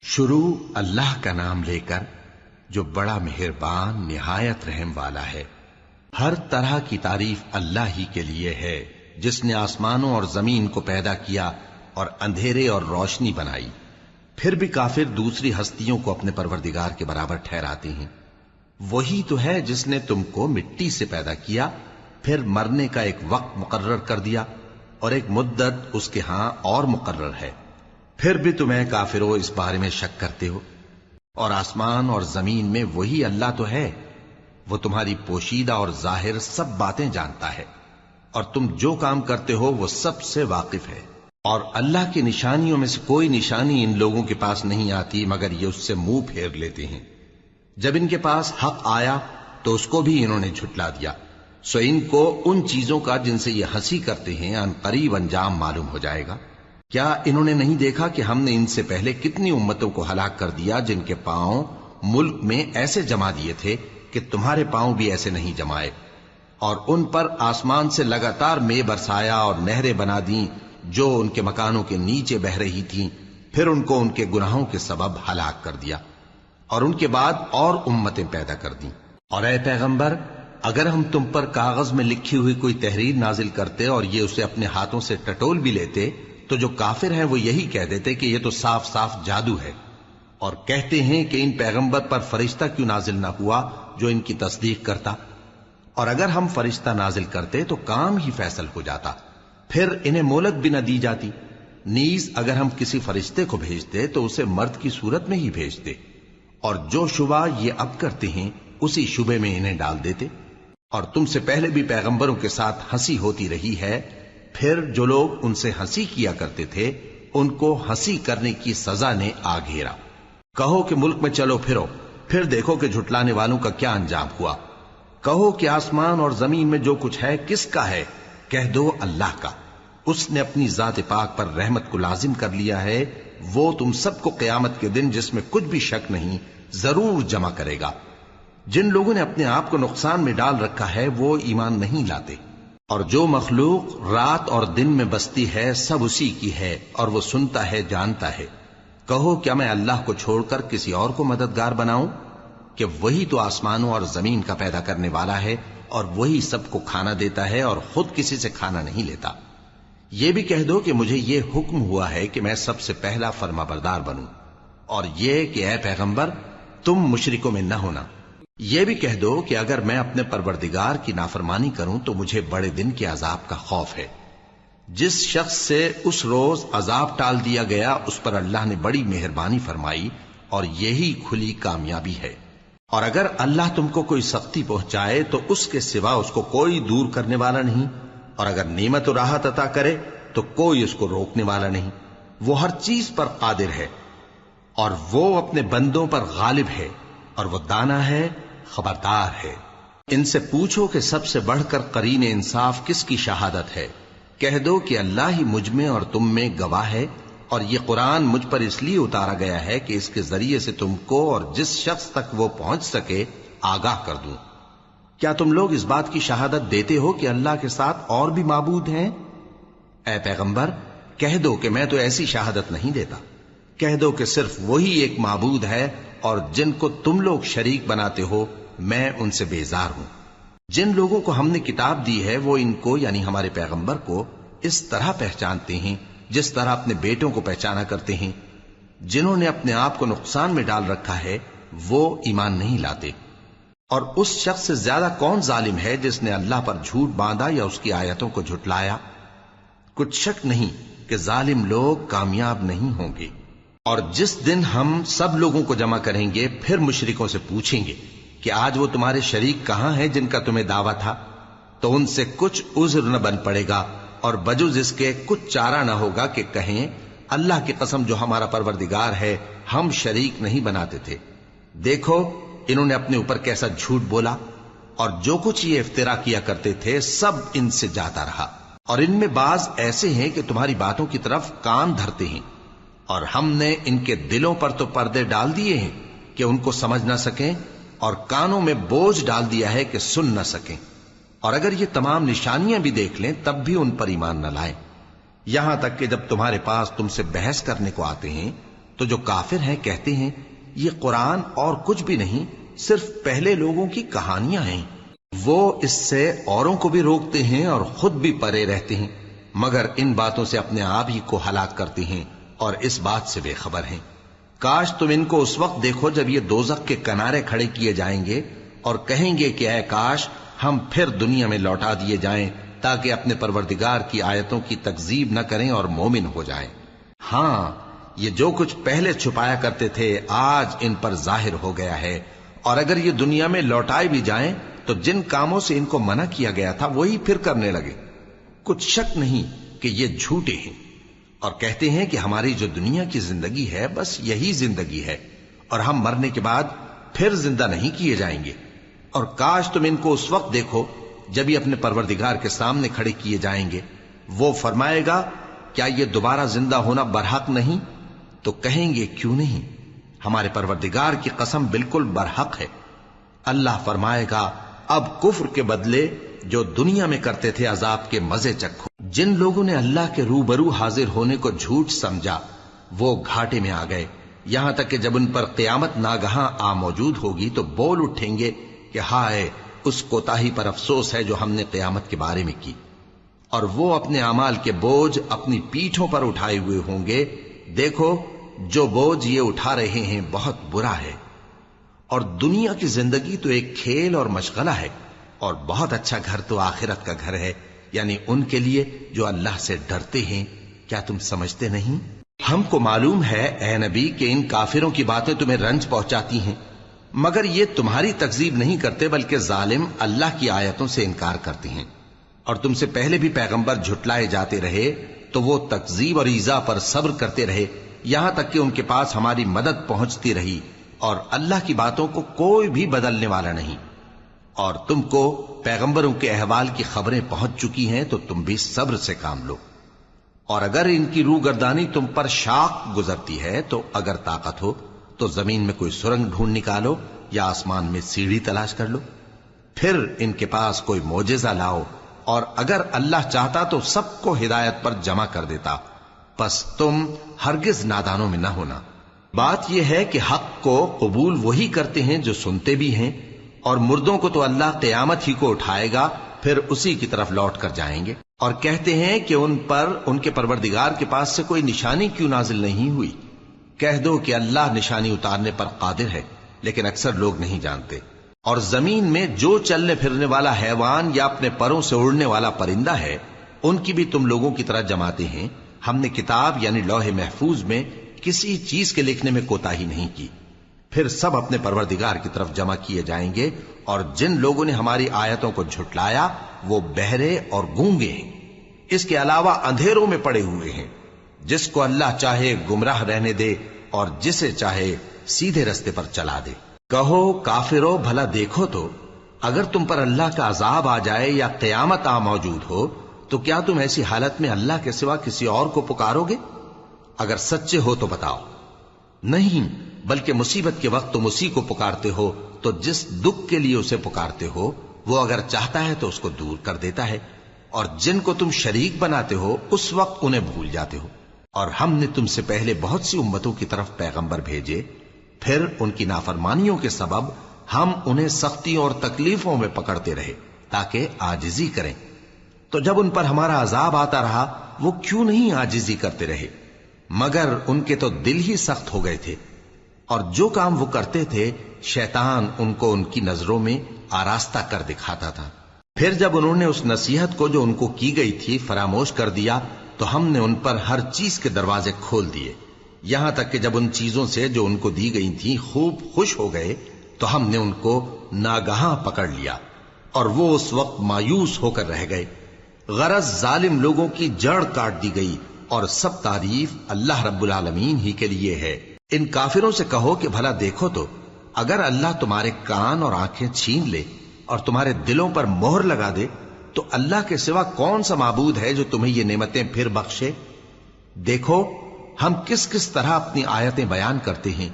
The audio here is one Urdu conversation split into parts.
شروع اللہ کا نام لے کر جو بڑا مہربان نہایت رحم والا ہے۔ ہر طرح کی تعریف اللہ ہی کے لیے ہے جس نے آسمانوں اور زمین کو پیدا کیا اور اندھیرے اور روشنی بنائی۔ پھر بھی کافر دوسری ہستیوں کو اپنے پروردگار کے برابر ٹھہراتے ہیں۔ وہی تو ہے جس نے تم کو مٹی سے پیدا کیا، پھر مرنے کا ایک وقت مقرر کر دیا اور ایک مدت اس کے ہاں اور مقرر ہے۔ پھر بھی تمہیں کافروں اس بارے میں شک کرتے ہو، اور آسمان اور زمین میں وہی اللہ تو ہے۔ وہ تمہاری پوشیدہ اور ظاہر سب باتیں جانتا ہے، اور تم جو کام کرتے ہو وہ سب سے واقف ہے۔ اور اللہ کی نشانیوں میں سے کوئی نشانی ان لوگوں کے پاس نہیں آتی مگر یہ اس سے منہ پھیر لیتے ہیں۔ جب ان کے پاس حق آیا تو اس کو بھی انہوں نے جھٹلا دیا، سو ان کو ان چیزوں کا جن سے یہ ہنسی کرتے ہیں ان قریب انجام معلوم ہو جائے گا۔ کیا انہوں نے نہیں دیکھا کہ ہم نے ان سے پہلے کتنی امتوں کو ہلاک کر دیا جن کے پاؤں ملک میں ایسے جما دیے تھے کہ تمہارے پاؤں بھی ایسے نہیں جمائے، اور ان پر آسمان سے لگاتار مے برسایا اور نہریں بنا دیں جو ان کے مکانوں کے نیچے بہ رہی تھیں، پھر ان کو ان کے گناہوں کے سبب ہلاک کر دیا، اور ان کے بعد اور امتیں پیدا کر دیں۔ اور اے پیغمبر، اگر ہم تم پر کاغذ میں لکھی ہوئی کوئی تحریر نازل کرتے اور یہ اسے اپنے ہاتھوں سے ٹٹول بھی لیتے تو جو کافر ہیں وہ یہی کہہ دیتے کہ یہ تو صاف صاف جادو ہے، اور کہتے ہیں کہ ان پیغمبر پر فرشتہ کیوں نازل نہ ہوا جو ان کی تصدیق کرتا، اور اگر ہم فرشتہ نازل کرتے تو کام ہی فیصل ہو جاتا، پھر انہیں مہلت بھی نہ دی جاتی۔ نیز اگر ہم کسی فرشتے کو بھیجتے تو اسے مرد کی صورت میں ہی بھیجتے، اور جو شبہ یہ اب کرتے ہیں اسی شبے میں انہیں ڈال دیتے۔ اور تم سے پہلے بھی پیغمبروں کے ساتھ ہنسی ہوتی رہی ہے، پھر جو لوگ ان سے ہنسی کیا کرتے تھے ان کو ہنسی کرنے کی سزا نے آ گھیرا۔ کہو کہ ملک میں چلو پھرو، پھر دیکھو کہ جھٹلانے والوں کا کیا انجام ہوا۔ کہو کہ آسمان اور زمین میں جو کچھ ہے کس کا ہے؟ کہہ دو اللہ کا۔ اس نے اپنی ذات پاک پر رحمت کو لازم کر لیا ہے، وہ تم سب کو قیامت کے دن جس میں کچھ بھی شک نہیں ضرور جمع کرے گا۔ جن لوگوں نے اپنے آپ کو نقصان میں ڈال رکھا ہے وہ ایمان نہیں لاتے، اور جو مخلوق رات اور دن میں بستی ہے سب اسی کی ہے، اور وہ سنتا ہے جانتا ہے۔ کہو کیا میں اللہ کو چھوڑ کر کسی اور کو مددگار بناؤں؟ کہ وہی تو آسمانوں اور زمین کا پیدا کرنے والا ہے، اور وہی سب کو کھانا دیتا ہے اور خود کسی سے کھانا نہیں لیتا۔ یہ بھی کہہ دو کہ مجھے یہ حکم ہوا ہے کہ میں سب سے پہلا فرما بردار بنوں، اور یہ کہ اے پیغمبر تم مشرکوں میں نہ ہونا۔ یہ بھی کہہ دو کہ اگر میں اپنے پروردگار کی نافرمانی کروں تو مجھے بڑے دن کے عذاب کا خوف ہے۔ جس شخص سے اس روز عذاب ٹال دیا گیا اس پر اللہ نے بڑی مہربانی فرمائی، اور یہی کھلی کامیابی ہے۔ اور اگر اللہ تم کو کوئی سختی پہنچائے تو اس کے سوا اس کو کوئی دور کرنے والا نہیں، اور اگر نعمت و راحت عطا کرے تو کوئی اس کو روکنے والا نہیں۔ وہ ہر چیز پر قادر ہے، اور وہ اپنے بندوں پر غالب ہے، اور وہ دانا ہے، خبردار ہے۔ ان سے پوچھو کہ سب سے بڑھ کر قرین انصاف کس کی شہادت ہے؟ کہہ دو کہ اللہ ہی مجھ میں اور تم میں گواہ ہے، اور یہ قرآن مجھ پر اس لیے اتارا گیا ہے کہ اس کے ذریعے سے تم کو اور جس شخص تک وہ پہنچ سکے آگاہ کر دوں۔ کیا تم لوگ اس بات کی شہادت دیتے ہو کہ اللہ کے ساتھ اور بھی معبود ہیں؟ اے پیغمبر کہہ دو کہ میں تو ایسی شہادت نہیں دیتا۔ کہہ دو کہ صرف وہی ایک معبود ہے، اور جن کو تم لوگ شریک بناتے ہو میں ان سے بیزار ہوں۔ جن لوگوں کو ہم نے کتاب دی ہے وہ ان کو یعنی ہمارے پیغمبر کو اس طرح پہچانتے ہیں جس طرح اپنے بیٹوں کو پہچانا کرتے ہیں۔ جنہوں نے اپنے آپ کو نقصان میں ڈال رکھا ہے وہ ایمان نہیں لاتے۔ اور اس شخص سے زیادہ کون ظالم ہے جس نے اللہ پر جھوٹ باندھا یا اس کی آیتوں کو جھٹلایا؟ کچھ شک نہیں کہ ظالم لوگ کامیاب نہیں ہوں گے۔ اور جس دن ہم سب لوگوں کو جمع کریں گے پھر مشرکوں سے پوچھیں گے کہ آج وہ تمہارے شریک کہاں ہیں جن کا تمہیں دعویٰ تھا، تو ان سے کچھ عذر نہ بن پڑے گا، اور بجز اس کے کچھ چارہ نہ ہوگا کہ کہیں اللہ کی قسم جو ہمارا پروردگار ہے ہم شریک نہیں بناتے تھے۔ دیکھو انہوں نے اپنے اوپر کیسا جھوٹ بولا، اور جو کچھ یہ افترا کیا کرتے تھے سب ان سے جاتا رہا۔ اور ان میں بعض ایسے ہیں کہ تمہاری باتوں کی طرف کان دھرتے ہیں، اور ہم نے ان کے دلوں پر تو پردے ڈال دیے ہیں کہ ان کو سمجھ نہ سکیں، اور کانوں میں بوجھ ڈال دیا ہے کہ سن نہ سکیں۔ اور اگر یہ تمام نشانیاں بھی دیکھ لیں تب بھی ان پر ایمان نہ لائیں، یہاں تک کہ جب تمہارے پاس تم سے بحث کرنے کو آتے ہیں تو جو کافر ہیں کہتے ہیں یہ قرآن اور کچھ بھی نہیں، صرف پہلے لوگوں کی کہانیاں ہیں۔ وہ اس سے اوروں کو بھی روکتے ہیں اور خود بھی پرے رہتے ہیں، مگر ان باتوں سے اپنے آپ ہی کو ہلاک کرتے ہیں اور اس بات سے بے خبر ہیں۔ کاش تم ان کو اس وقت دیکھو جب یہ دوزخ کے کنارے کھڑے کیے جائیں گے اور کہیں گے کہ اے کاش ہم پھر دنیا میں لوٹا دیے جائیں تاکہ اپنے پروردگار کی آیتوں کی تکذیب نہ کریں اور مومن ہو جائیں۔ ہاں، یہ جو کچھ پہلے چھپایا کرتے تھے آج ان پر ظاہر ہو گیا ہے، اور اگر یہ دنیا میں لوٹائے بھی جائیں تو جن کاموں سے ان کو منع کیا گیا تھا وہی پھر کرنے لگے۔ کچھ شک نہیں کہ یہ جھوٹے ہیں، اور کہتے ہیں کہ ہماری جو دنیا کی زندگی ہے بس یہی زندگی ہے، اور ہم مرنے کے بعد پھر زندہ نہیں کیے جائیں گے۔ اور کاش تم ان کو اس وقت دیکھو جب یہ اپنے پروردگار کے سامنے کھڑے کیے جائیں گے، وہ فرمائے گا کیا یہ دوبارہ زندہ ہونا برحق نہیں؟ تو کہیں گے کیوں نہیں، ہمارے پروردگار کی قسم بالکل برحق ہے۔ اللہ فرمائے گا اب کفر کے بدلے جو دنیا میں کرتے تھے عذاب کے مزے چکھو۔ جن لوگوں نے اللہ کے روبرو حاضر ہونے کو جھوٹ سمجھا وہ گھاٹے میں آ گئے، یہاں تک کہ جب ان پر قیامت ناگہاں آ موجود ہوگی تو بول اٹھیں گے کہ ہائے اس کوتاہی پر افسوس ہے جو ہم نے قیامت کے بارے میں کی، اور وہ اپنے اعمال کے بوجھ اپنی پیٹھوں پر اٹھائے ہوئے ہوں گے۔ دیکھو جو بوجھ یہ اٹھا رہے ہیں بہت برا ہے، اور دنیا کی زندگی تو ایک کھیل اور مشغلہ ہے، اور بہت اچھا گھر تو آخرت کا گھر ہے، یعنی ان کے لیے جو اللہ سے ڈرتے ہیں۔ کیا تم سمجھتے نہیں؟ ہم کو معلوم ہے اے نبی کہ ان کافروں کی باتیں تمہیں رنج پہنچاتی ہیں، مگر یہ تمہاری تکذیب نہیں کرتے بلکہ ظالم اللہ کی آیتوں سے انکار کرتے ہیں، اور تم سے پہلے بھی پیغمبر جھٹلائے جاتے رہے تو وہ تکذیب اور ایذا پر صبر کرتے رہے یہاں تک کہ ان کے پاس ہماری مدد پہنچتی رہی، اور اللہ کی باتوں کو کوئی بھی بدلنے والا نہیں۔ اور تم کو پیغمبروں کے احوال کی خبریں پہنچ چکی ہیں تو تم بھی صبر سے کام لو، اور اگر ان کی روح گردانی تم پر شاق گزرتی ہے تو اگر طاقت ہو تو زمین میں کوئی سرنگ ڈھونڈ نکالو یا آسمان میں سیڑھی تلاش کر لو، پھر ان کے پاس کوئی معجزہ لاؤ، اور اگر اللہ چاہتا تو سب کو ہدایت پر جمع کر دیتا، پس تم ہرگز نادانوں میں نہ ہونا۔ بات یہ ہے کہ حق کو قبول وہی کرتے ہیں جو سنتے بھی ہیں، اور مردوں کو تو اللہ قیامت ہی کو اٹھائے گا، پھر اسی کی طرف لوٹ کر جائیں گے۔ اور کہتے ہیں کہ ان پر ان کے پروردگار کے پاس سے کوئی نشانی کیوں نازل نہیں ہوئی؟ کہہ دو کہ اللہ نشانی اتارنے پر قادر ہے، لیکن اکثر لوگ نہیں جانتے۔ اور زمین میں جو چلنے پھرنے والا حیوان یا اپنے پروں سے اڑنے والا پرندہ ہے ان کی بھی تم لوگوں کی طرح جماتے ہیں۔ ہم نے کتاب یعنی لوح محفوظ میں کسی چیز کے لکھنے میں کوتاہی نہیں کی، پھر سب اپنے پروردگار کی طرف جمع کیے جائیں گے۔ اور جن لوگوں نے ہماری آیتوں کو جھٹلایا وہ بہرے اور گونگے ہیں، اس کے علاوہ اندھیروں میں پڑے ہوئے ہیں۔ جس کو اللہ چاہے گمراہ رہنے دے اور جسے چاہے سیدھے رستے پر چلا دے۔ کہو کافرو بھلا دیکھو تو اگر تم پر اللہ کا عذاب آ جائے یا قیامت آ موجود ہو تو کیا تم ایسی حالت میں اللہ کے سوا کسی اور کو پکارو گے؟ اگر سچے ہو تو بتاؤ۔ نہیں، بلکہ مصیبت کے وقت تم اسی کو پکارتے ہو، تو جس دکھ کے لیے اسے پکارتے ہو وہ اگر چاہتا ہے تو اس کو دور کر دیتا ہے، اور جن کو تم شریک بناتے ہو اس وقت انہیں بھول جاتے ہو۔ اور ہم نے تم سے پہلے بہت سی امتوں کی طرف پیغمبر بھیجے، پھر ان کی نافرمانیوں کے سبب ہم انہیں سختیوں اور تکلیفوں میں پکڑتے رہے تاکہ عاجزی کریں، تو جب ان پر ہمارا عذاب آتا رہا وہ کیوں نہیں عاجزی کرتے رہے، مگر ان کے تو دل ہی سخت ہو گئے تھے، اور جو کام وہ کرتے تھے شیطان ان کو ان کی نظروں میں آراستہ کر دکھاتا تھا۔ پھر جب انہوں نے اس نصیحت کو جو ان کو کی گئی تھی فراموش کر دیا تو ہم نے ان پر ہر چیز کے دروازے کھول دیے، یہاں تک کہ جب ان چیزوں سے جو ان کو دی گئی تھیں خوب خوش ہو گئے تو ہم نے ان کو ناگہاں پکڑ لیا، اور وہ اس وقت مایوس ہو کر رہ گئے۔ غرض ظالم لوگوں کی جڑ کاٹ دی گئی، اور سب تعریف اللہ رب العالمین ہی کے لیے ہے۔ ان کافروں سے کہو کہ بھلا دیکھو تو اگر اللہ تمہارے کان اور آنکھیں چھین لے اور تمہارے دلوں پر مہر لگا دے تو اللہ کے سوا کون سا معبود ہے جو تمہیں یہ نعمتیں پھر بخشے؟ دیکھو ہم کس کس طرح اپنی آیتیں بیان کرتے ہیں،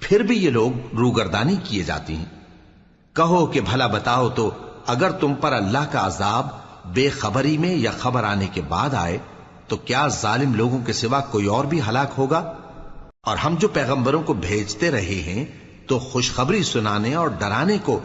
پھر بھی یہ لوگ روگردانی کیے جاتی ہیں۔ کہو کہ بھلا بتاؤ تو اگر تم پر اللہ کا عذاب بے خبری میں یا خبر آنے کے بعد آئے تو کیا ظالم لوگوں کے سوا کوئی اور بھی ہلاک ہوگا؟ اور ہم جو پیغمبروں کو بھیجتے رہے ہیں تو خوشخبری سنانے اور ڈرانے کو،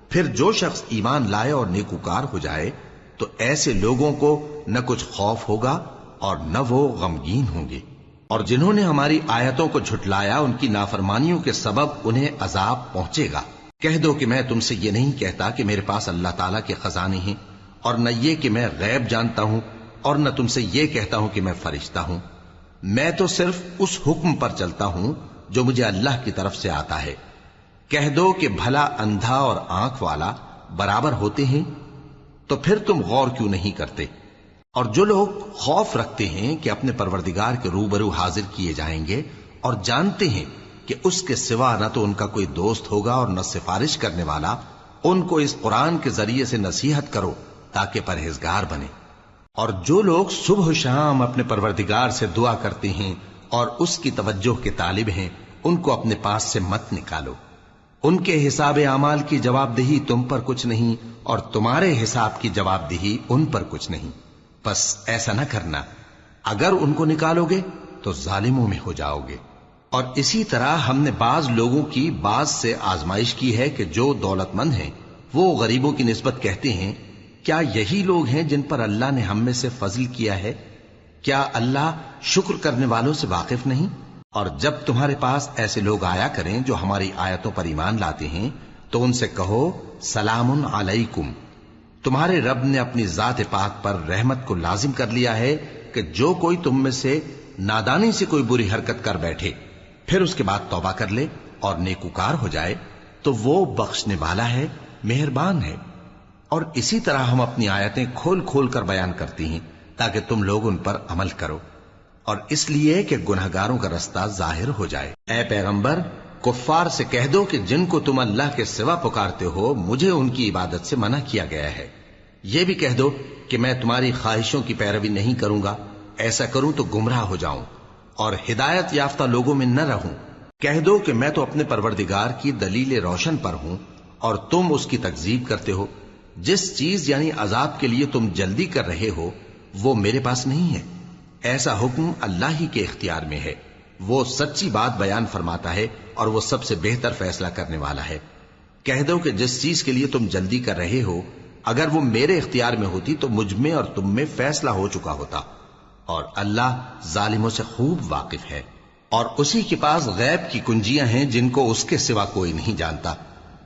پھر جو شخص ایمان لائے اور نیکوکار ہو جائے تو ایسے لوگوں کو نہ کچھ خوف ہوگا اور نہ وہ غمگین ہوں گے۔ اور جنہوں نے ہماری آیتوں کو جھٹلایا ان کی نافرمانیوں کے سبب انہیں عذاب پہنچے گا۔ کہہ دو کہ میں تم سے یہ نہیں کہتا کہ میرے پاس اللہ تعالیٰ کے خزانے ہیں، اور نہ یہ کہ میں غیب جانتا ہوں، اور نہ تم سے یہ کہتا ہوں کہ میں فرشتہ ہوں۔ میں تو صرف اس حکم پر چلتا ہوں جو مجھے اللہ کی طرف سے آتا ہے۔ کہہ دو کہ بھلا اندھا اور آنکھ والا برابر ہوتے ہیں؟ تو پھر تم غور کیوں نہیں کرتے؟ اور جو لوگ خوف رکھتے ہیں کہ اپنے پروردگار کے روبرو حاضر کیے جائیں گے اور جانتے ہیں کہ اس کے سوا نہ تو ان کا کوئی دوست ہوگا اور نہ سفارش کرنے والا، ان کو اس قرآن کے ذریعے سے نصیحت کرو تاکہ پرہیزگار بنے۔ اور جو لوگ صبح و شام اپنے پروردگار سے دعا کرتے ہیں اور اس کی توجہ کے طالب ہیں، ان کو اپنے پاس سے مت نکالو۔ ان کے حساب اعمال کی جواب دہی تم پر کچھ نہیں، اور تمہارے حساب کی جواب دہی ان پر کچھ نہیں۔ بس ایسا نہ کرنا، اگر ان کو نکالو گے تو ظالموں میں ہو جاؤ گے۔ اور اسی طرح ہم نے بعض لوگوں کی بعض سے آزمائش کی ہے کہ جو دولت مند ہیں وہ غریبوں کی نسبت کہتے ہیں کیا یہی لوگ ہیں جن پر اللہ نے ہم میں سے فضل کیا ہے؟ کیا اللہ شکر کرنے والوں سے واقف نہیں؟ اور جب تمہارے پاس ایسے لوگ آیا کریں جو ہماری آیتوں پر ایمان لاتے ہیں تو ان سے کہو سلام علیکم، تمہارے رب نے اپنی ذات پاک پر رحمت کو لازم کر لیا ہے کہ جو کوئی تم میں سے نادانی سے کوئی بری حرکت کر بیٹھے پھر اس کے بعد توبہ کر لے اور نیکوکار ہو جائے تو وہ بخشنے والا ہے، مہربان ہے۔ اور اسی طرح ہم اپنی آیتیں کھول کھول کر بیان کرتی ہیں تاکہ تم لوگ ان پر عمل کرو، اور اس لیے کہ گنہگاروں کا رستہ ظاہر ہو جائے۔ اے پیغمبر، کفار سے کہہ دو کہ جن کو تم اللہ کے سوا پکارتے ہو مجھے ان کی عبادت سے منع کیا گیا ہے۔ یہ بھی کہہ دو کہ میں تمہاری خواہشوں کی پیروی نہیں کروں گا، ایسا کروں تو گمراہ ہو جاؤں اور ہدایت یافتہ لوگوں میں نہ رہوں۔ کہہ دو کہ میں تو اپنے پروردگار کی دلیل روشن پر ہوں اور تم اس کی تکذیب کرتے ہو۔ جس چیز یعنی عذاب کے لیے تم جلدی کر رہے ہو وہ میرے پاس نہیں ہے، ایسا حکم اللہ ہی کے اختیار میں ہے۔ وہ سچی بات بیان فرماتا ہے اور وہ سب سے بہتر فیصلہ کرنے والا ہے۔ کہہ دو کہ جس چیز کے لیے تم جلدی کر رہے ہو اگر وہ میرے اختیار میں ہوتی تو مجھ میں اور تم میں فیصلہ ہو چکا ہوتا، اور اللہ ظالموں سے خوب واقف ہے۔ اور اسی کے پاس غیب کی کنجیاں ہیں جن کو اس کے سوا کوئی نہیں جانتا،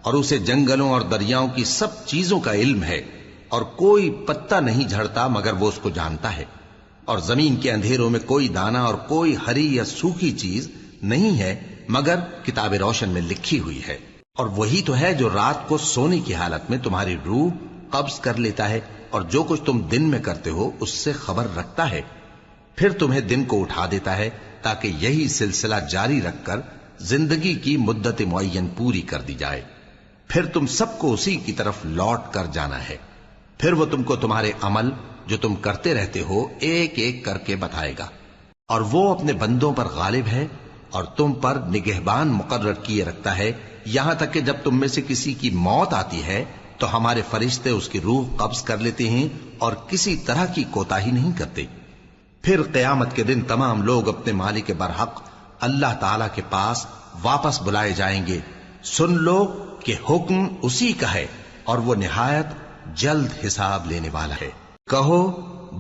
اور اسے جنگلوں اور دریاؤں کی سب چیزوں کا علم ہے، اور کوئی پتا نہیں جھڑتا مگر وہ اس کو جانتا ہے، اور زمین کے اندھیروں میں کوئی دانہ اور کوئی ہری یا سوکھی چیز نہیں ہے مگر کتاب روشن میں لکھی ہوئی ہے۔ اور وہی تو ہے جو رات کو سونے کی حالت میں تمہاری روح قبض کر لیتا ہے اور جو کچھ تم دن میں کرتے ہو اس سے خبر رکھتا ہے، پھر تمہیں دن کو اٹھا دیتا ہے تاکہ یہی سلسلہ جاری رکھ کر زندگی کی مدت معین پوری کر دی جائے، پھر تم سب کو اسی کی طرف لوٹ کر جانا ہے، پھر وہ تم کو تمہارے عمل جو تم کرتے رہتے ہو ایک ایک کر کے بتائے گا۔ اور وہ اپنے بندوں پر غالب ہے اور تم پر نگہبان مقرر کیے رکھتا ہے، یہاں تک کہ جب تم میں سے کسی کی موت آتی ہے تو ہمارے فرشتے اس کی روح قبض کر لیتے ہیں اور کسی طرح کی کوتاہی نہیں کرتے۔ پھر قیامت کے دن تمام لوگ اپنے مالک برحق اللہ تعالی کے پاس واپس بلائے جائیں گے۔ سن لو کہ حکم اسی کا ہے اور وہ نہایت جلد حساب لینے والا ہے۔ کہو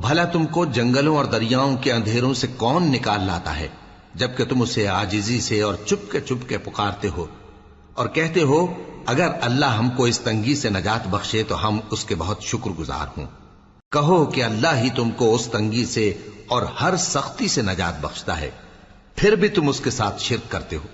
بھلا تم کو جنگلوں اور دریاؤں کے اندھیروں سے کون نکال لاتا ہے جبکہ تم اسے عاجزی سے اور چپ کے پکارتے ہو اور کہتے ہو اگر اللہ ہم کو اس تنگی سے نجات بخشے تو ہم اس کے بہت شکر گزار ہوں۔ کہو کہ اللہ ہی تم کو اس تنگی سے اور ہر سختی سے نجات بخشتا ہے، پھر بھی تم اس کے ساتھ شرک کرتے ہو۔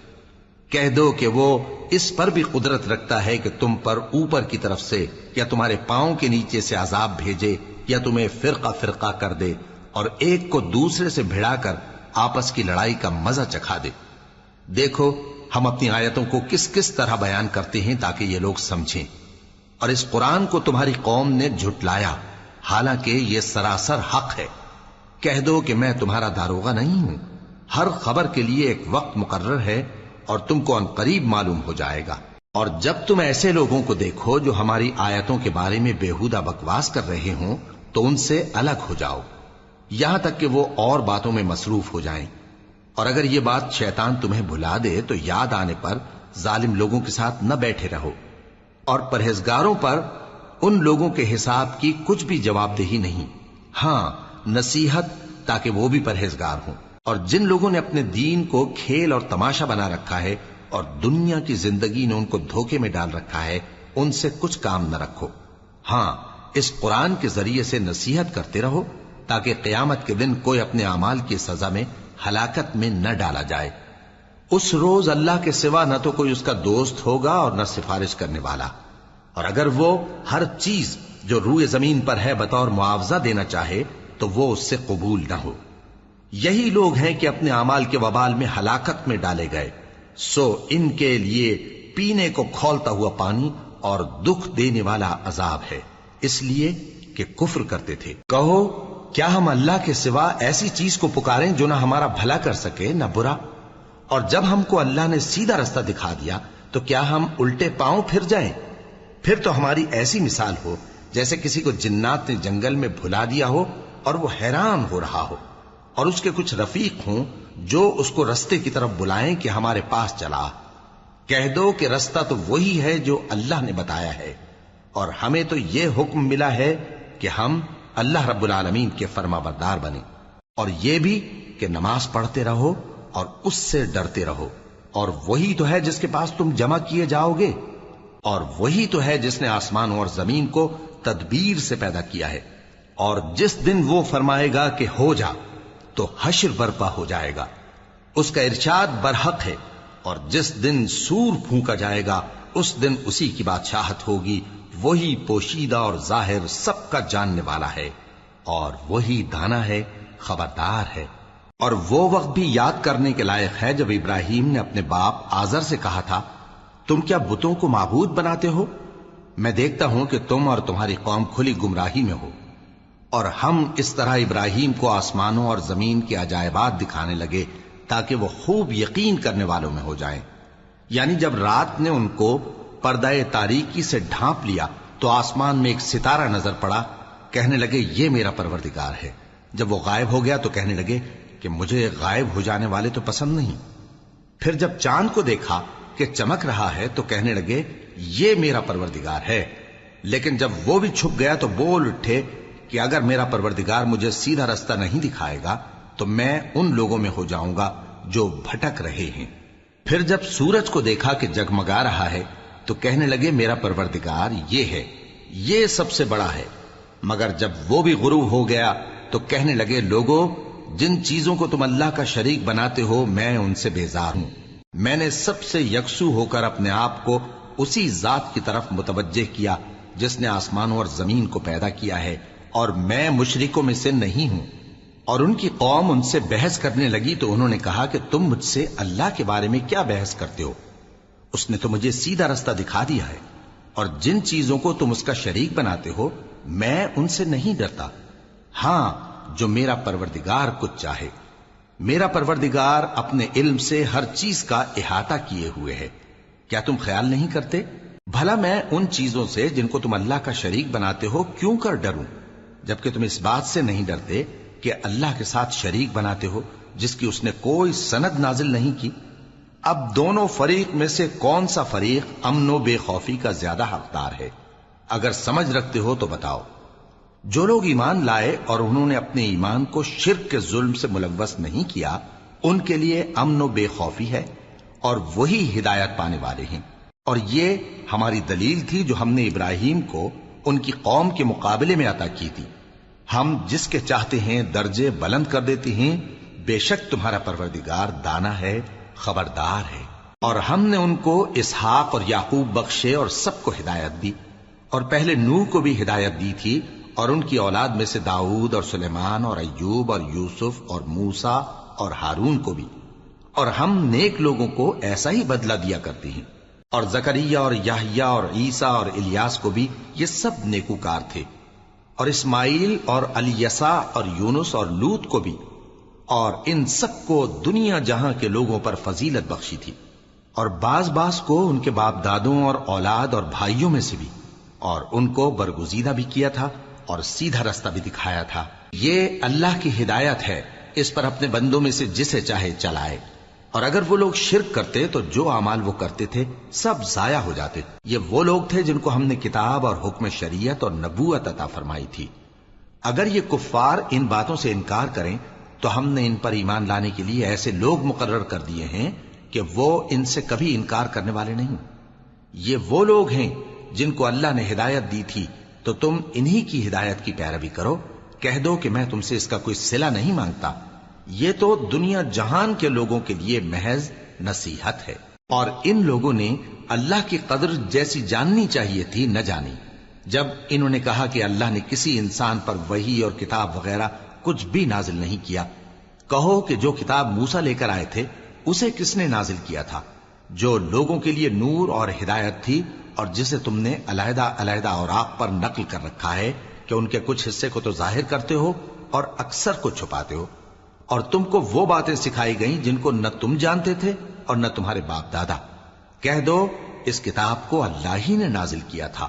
کہہ دو کہ وہ اس پر بھی قدرت رکھتا ہے کہ تم پر اوپر کی طرف سے یا تمہارے پاؤں کے نیچے سے عذاب بھیجے یا تمہیں فرقہ فرقہ کر دے اور ایک کو دوسرے سے بھڑا کر آپس کی لڑائی کا مزہ چکھا دے۔ دیکھو ہم اپنی آیتوں کو کس کس طرح بیان کرتے ہیں تاکہ یہ لوگ سمجھیں، اور اس قرآن کو تمہاری قوم نے جھٹلایا حالانکہ یہ سراسر حق ہے۔ کہہ دو کہ میں تمہارا داروغہ نہیں ہوں، ہر خبر کے لیے ایک وقت مقرر ہے اور تم کو عنقریب معلوم ہو جائے گا۔ اور جب تم ایسے لوگوں کو دیکھو جو ہماری آیتوں کے بارے میں بےہودہ بکواس کر رہے ہوں تو ان سے الگ ہو جاؤ یہاں تک کہ وہ اور باتوں میں مصروف ہو جائیں۔ اور اگر یہ بات شیطان تمہیں بھلا دے تو یاد آنے پر ظالم لوگوں کے ساتھ نہ بیٹھے رہو، اور پرہیزگاروں پر ان لوگوں کے حساب کی کچھ بھی جواب دہی نہیں، ہاں نصیحت تاکہ وہ بھی پرہیزگار ہوں۔ اور جن لوگوں نے اپنے دین کو کھیل اور تماشا بنا رکھا ہے اور دنیا کی زندگی نے ان کو دھوکے میں ڈال رکھا ہے، ان سے کچھ کام نہ رکھو، ہاں اس قرآن کے ذریعے سے نصیحت کرتے رہو تاکہ قیامت کے دن کوئی اپنے اعمال کی سزا میں ہلاکت میں نہ ڈالا جائے۔ اس روز اللہ کے سوا نہ تو کوئی اس کا دوست ہوگا اور نہ سفارش کرنے والا، اور اگر وہ ہر چیز جو روئے زمین پر ہے بطور معاوضہ دینا چاہے تو وہ اس سے قبول نہ ہو۔ یہی لوگ ہیں کہ اپنے اعمال کے وبال میں ہلاکت میں ڈالے گئے، سو ان کے لیے پینے کو کھولتا ہوا پانی اور دکھ دینے والا عذاب ہے، اس لیے کہ کفر کرتے تھے۔ کہو کیا ہم اللہ کے سوا ایسی چیز کو پکاریں جو نہ ہمارا بھلا کر سکے نہ برا؟ اور جب ہم کو اللہ نے سیدھا رستہ دکھا دیا تو کیا ہم الٹے پاؤں پھر جائیں؟ پھر تو ہماری ایسی مثال ہو جیسے کسی کو جنات نے جنگل میں بھلا دیا ہو اور وہ حیران ہو رہا ہو، اور اس کے کچھ رفیق ہوں جو اس کو رستے کی طرف بلائیں کہ ہمارے پاس چلا۔ کہہ دو کہ رستہ تو وہی ہے جو اللہ نے بتایا ہے، اور ہمیں تو یہ حکم ملا ہے کہ ہم اللہ رب العالمین کے فرما بردار بنیں، اور یہ بھی کہ نماز پڑھتے رہو اور اس سے ڈرتے رہو، اور وہی تو ہے جس کے پاس تم جمع کیے جاؤ گے، اور وہی تو ہے جس نے آسمانوں اور زمین کو تدبیر سے پیدا کیا ہے، اور جس دن وہ فرمائے گا کہ ہو جا تو حشر برپا ہو جائے گا، اس کا ارشاد برحق ہے، اور جس دن سور پھونکا جائے گا اس دن اسی کی بادشاہت ہوگی، وہی پوشیدہ اور ظاہر سب کا جاننے والا ہے، اور وہی دانا ہے، خبردار ہے۔ اور وہ وقت بھی یاد کرنے کے لائق ہے جب ابراہیم نے اپنے باپ آزر سے کہا تھا، تم کیا بتوں کو معبود بناتے ہو؟ میں دیکھتا ہوں کہ تم اور تمہاری قوم کھلی گمراہی میں ہو۔ اور ہم اس طرح ابراہیم کو آسمانوں اور زمین کے عجائبات دکھانے لگے تاکہ وہ خوب یقین کرنے والوں میں ہو جائیں۔ یعنی جب رات نے ان کو پردہ تاریکی سے ڈھانپ لیا تو آسمان میں ایک ستارہ نظر پڑا، کہنے لگے یہ میرا پروردگار ہے۔ جب وہ غائب ہو گیا تو کہنے لگے کہ مجھے غائب ہو جانے والے تو پسند نہیں۔ پھر جب چاند کو دیکھا کہ چمک رہا ہے تو کہنے لگے یہ میرا پروردگار ہے، لیکن جب وہ بھی چھپ گیا تو بول اٹھے کہ اگر میرا پروردگار مجھے سیدھا رستہ نہیں دکھائے گا تو میں ان لوگوں میں ہو جاؤں گا جو بھٹک رہے ہیں۔ پھر جب سورج کو دیکھا کہ جگمگا رہا ہے تو کہنے لگے میرا پروردگار یہ ہے، یہ سب سے بڑا ہے۔ مگر جب وہ بھی غروب ہو گیا تو کہنے لگے لوگو، جن چیزوں کو تم اللہ کا شریک بناتے ہو میں ان سے بیزار ہوں۔ میں نے سب سے یکسو ہو کر اپنے آپ کو اسی ذات کی طرف متوجہ کیا جس نے آسمانوں اور زمین کو پیدا کیا ہے، اور میں مشرکوں میں سے نہیں ہوں۔ اور ان کی قوم ان سے بحث کرنے لگی تو انہوں نے کہا کہ تم مجھ سے اللہ کے بارے میں کیا بحث کرتے ہو؟ اس نے تو مجھے سیدھا رستہ دکھا دیا ہے، اور جن چیزوں کو تم اس کا شریک بناتے ہو میں ان سے نہیں ڈرتا، ہاں جو میرا پروردگار کچھ چاہے۔ میرا پروردگار اپنے علم سے ہر چیز کا احاطہ کیے ہوئے ہے۔ کیا تم خیال نہیں کرتے؟ بھلا میں ان چیزوں سے جن کو تم اللہ کا شریک بناتے ہو کیوں کر ڈروں، جبکہ تم اس بات سے نہیں ڈرتے کہ اللہ کے ساتھ شریک بناتے ہو جس کی اس نے کوئی سند نازل نہیں کی۔ اب دونوں فریق میں سے کون سا فریق امن و بے خوفی کا زیادہ حقدار ہے؟ اگر سمجھ رکھتے ہو تو بتاؤ۔ جو لوگ ایمان لائے اور انہوں نے اپنے ایمان کو شرک کے ظلم سے ملوث نہیں کیا، ان کے لیے امن و بے خوفی ہے، اور وہی ہدایت پانے والے ہیں۔ اور یہ ہماری دلیل تھی جو ہم نے ابراہیم کو ان کی قوم کے مقابلے میں عطا کی تھی۔ ہم جس کے چاہتے ہیں درجے بلند کر دیتے ہیں، بے شک تمہارا پروردگار دانا ہے، خبردار ہے۔ اور ہم نے ان کو اسحاق اور یعقوب بخشے اور سب کو ہدایت دی، اور پہلے نوح کو بھی ہدایت دی تھی، اور ان کی اولاد میں سے داؤد اور سلیمان اور ایوب اور یوسف اور موسیٰ اور ہارون کو بھی۔ اور ہم نیک لوگوں کو ایسا ہی بدلہ دیا کرتے ہیں۔ اور زکریا اور یحییٰ اور عیسیٰ اور الیاس کو بھی، یہ سب نیکوکار تھے۔ اور اسماعیل اور الیسع اور یونس اور لوط کو بھی، اور ان سب کو دنیا جہاں کے لوگوں پر فضیلت بخشی تھی، اور بعض کو ان کے باپ دادوں اور اولاد اور بھائیوں میں سے بھی، اور ان کو برگزیدہ بھی کیا تھا اور سیدھا رستہ بھی دکھایا تھا۔ یہ اللہ کی ہدایت ہے اس پر اپنے بندوں میں سے جسے چاہے چلائے، اور اگر وہ لوگ شرک کرتے تو جو اعمال وہ کرتے تھے سب ضائع ہو جاتے۔ یہ وہ لوگ تھے جن کو ہم نے کتاب اور حکم شریعت اور نبوت عطا فرمائی تھی۔ اگر یہ کفار ان باتوں سے انکار کریں تو ہم نے ان پر ایمان لانے کے لیے ایسے لوگ مقرر کر دیے ہیں کہ وہ ان سے کبھی انکار کرنے والے نہیں۔ یہ وہ لوگ ہیں جن کو اللہ نے ہدایت دی تھی، تو تم انہی کی ہدایت کی پیروی کرو۔ کہہ دو کہ میں تم سے اس کا کوئی صلہ نہیں مانگتا، یہ تو دنیا جہان کے لوگوں کے لیے محض نصیحت ہے۔ اور ان لوگوں نے اللہ کی قدر جیسی جاننی چاہیے تھی نہ جانی، جب انہوں نے کہا کہ اللہ نے کسی انسان پر وحی اور کتاب وغیرہ کچھ بھی نازل نہیں کیا۔ کہو کہ جو کتاب موسیٰ لے کر آئے تھے اسے کس نے نازل کیا تھا؟ جو لوگوں کے لیے نور اور ہدایت تھی، اور جسے تم نے علیحدہ علیحدہ اوراق پر نقل کر رکھا ہے کہ ان کے کچھ حصے کو تو ظاہر کرتے ہو اور اکثر کو چھپاتے ہو۔ اور تم کو وہ باتیں سکھائی گئیں جن کو نہ تم جانتے تھے اور نہ تمہارے باپ دادا۔ کہہ دو اس کتاب کو اللہ ہی نے نازل کیا تھا،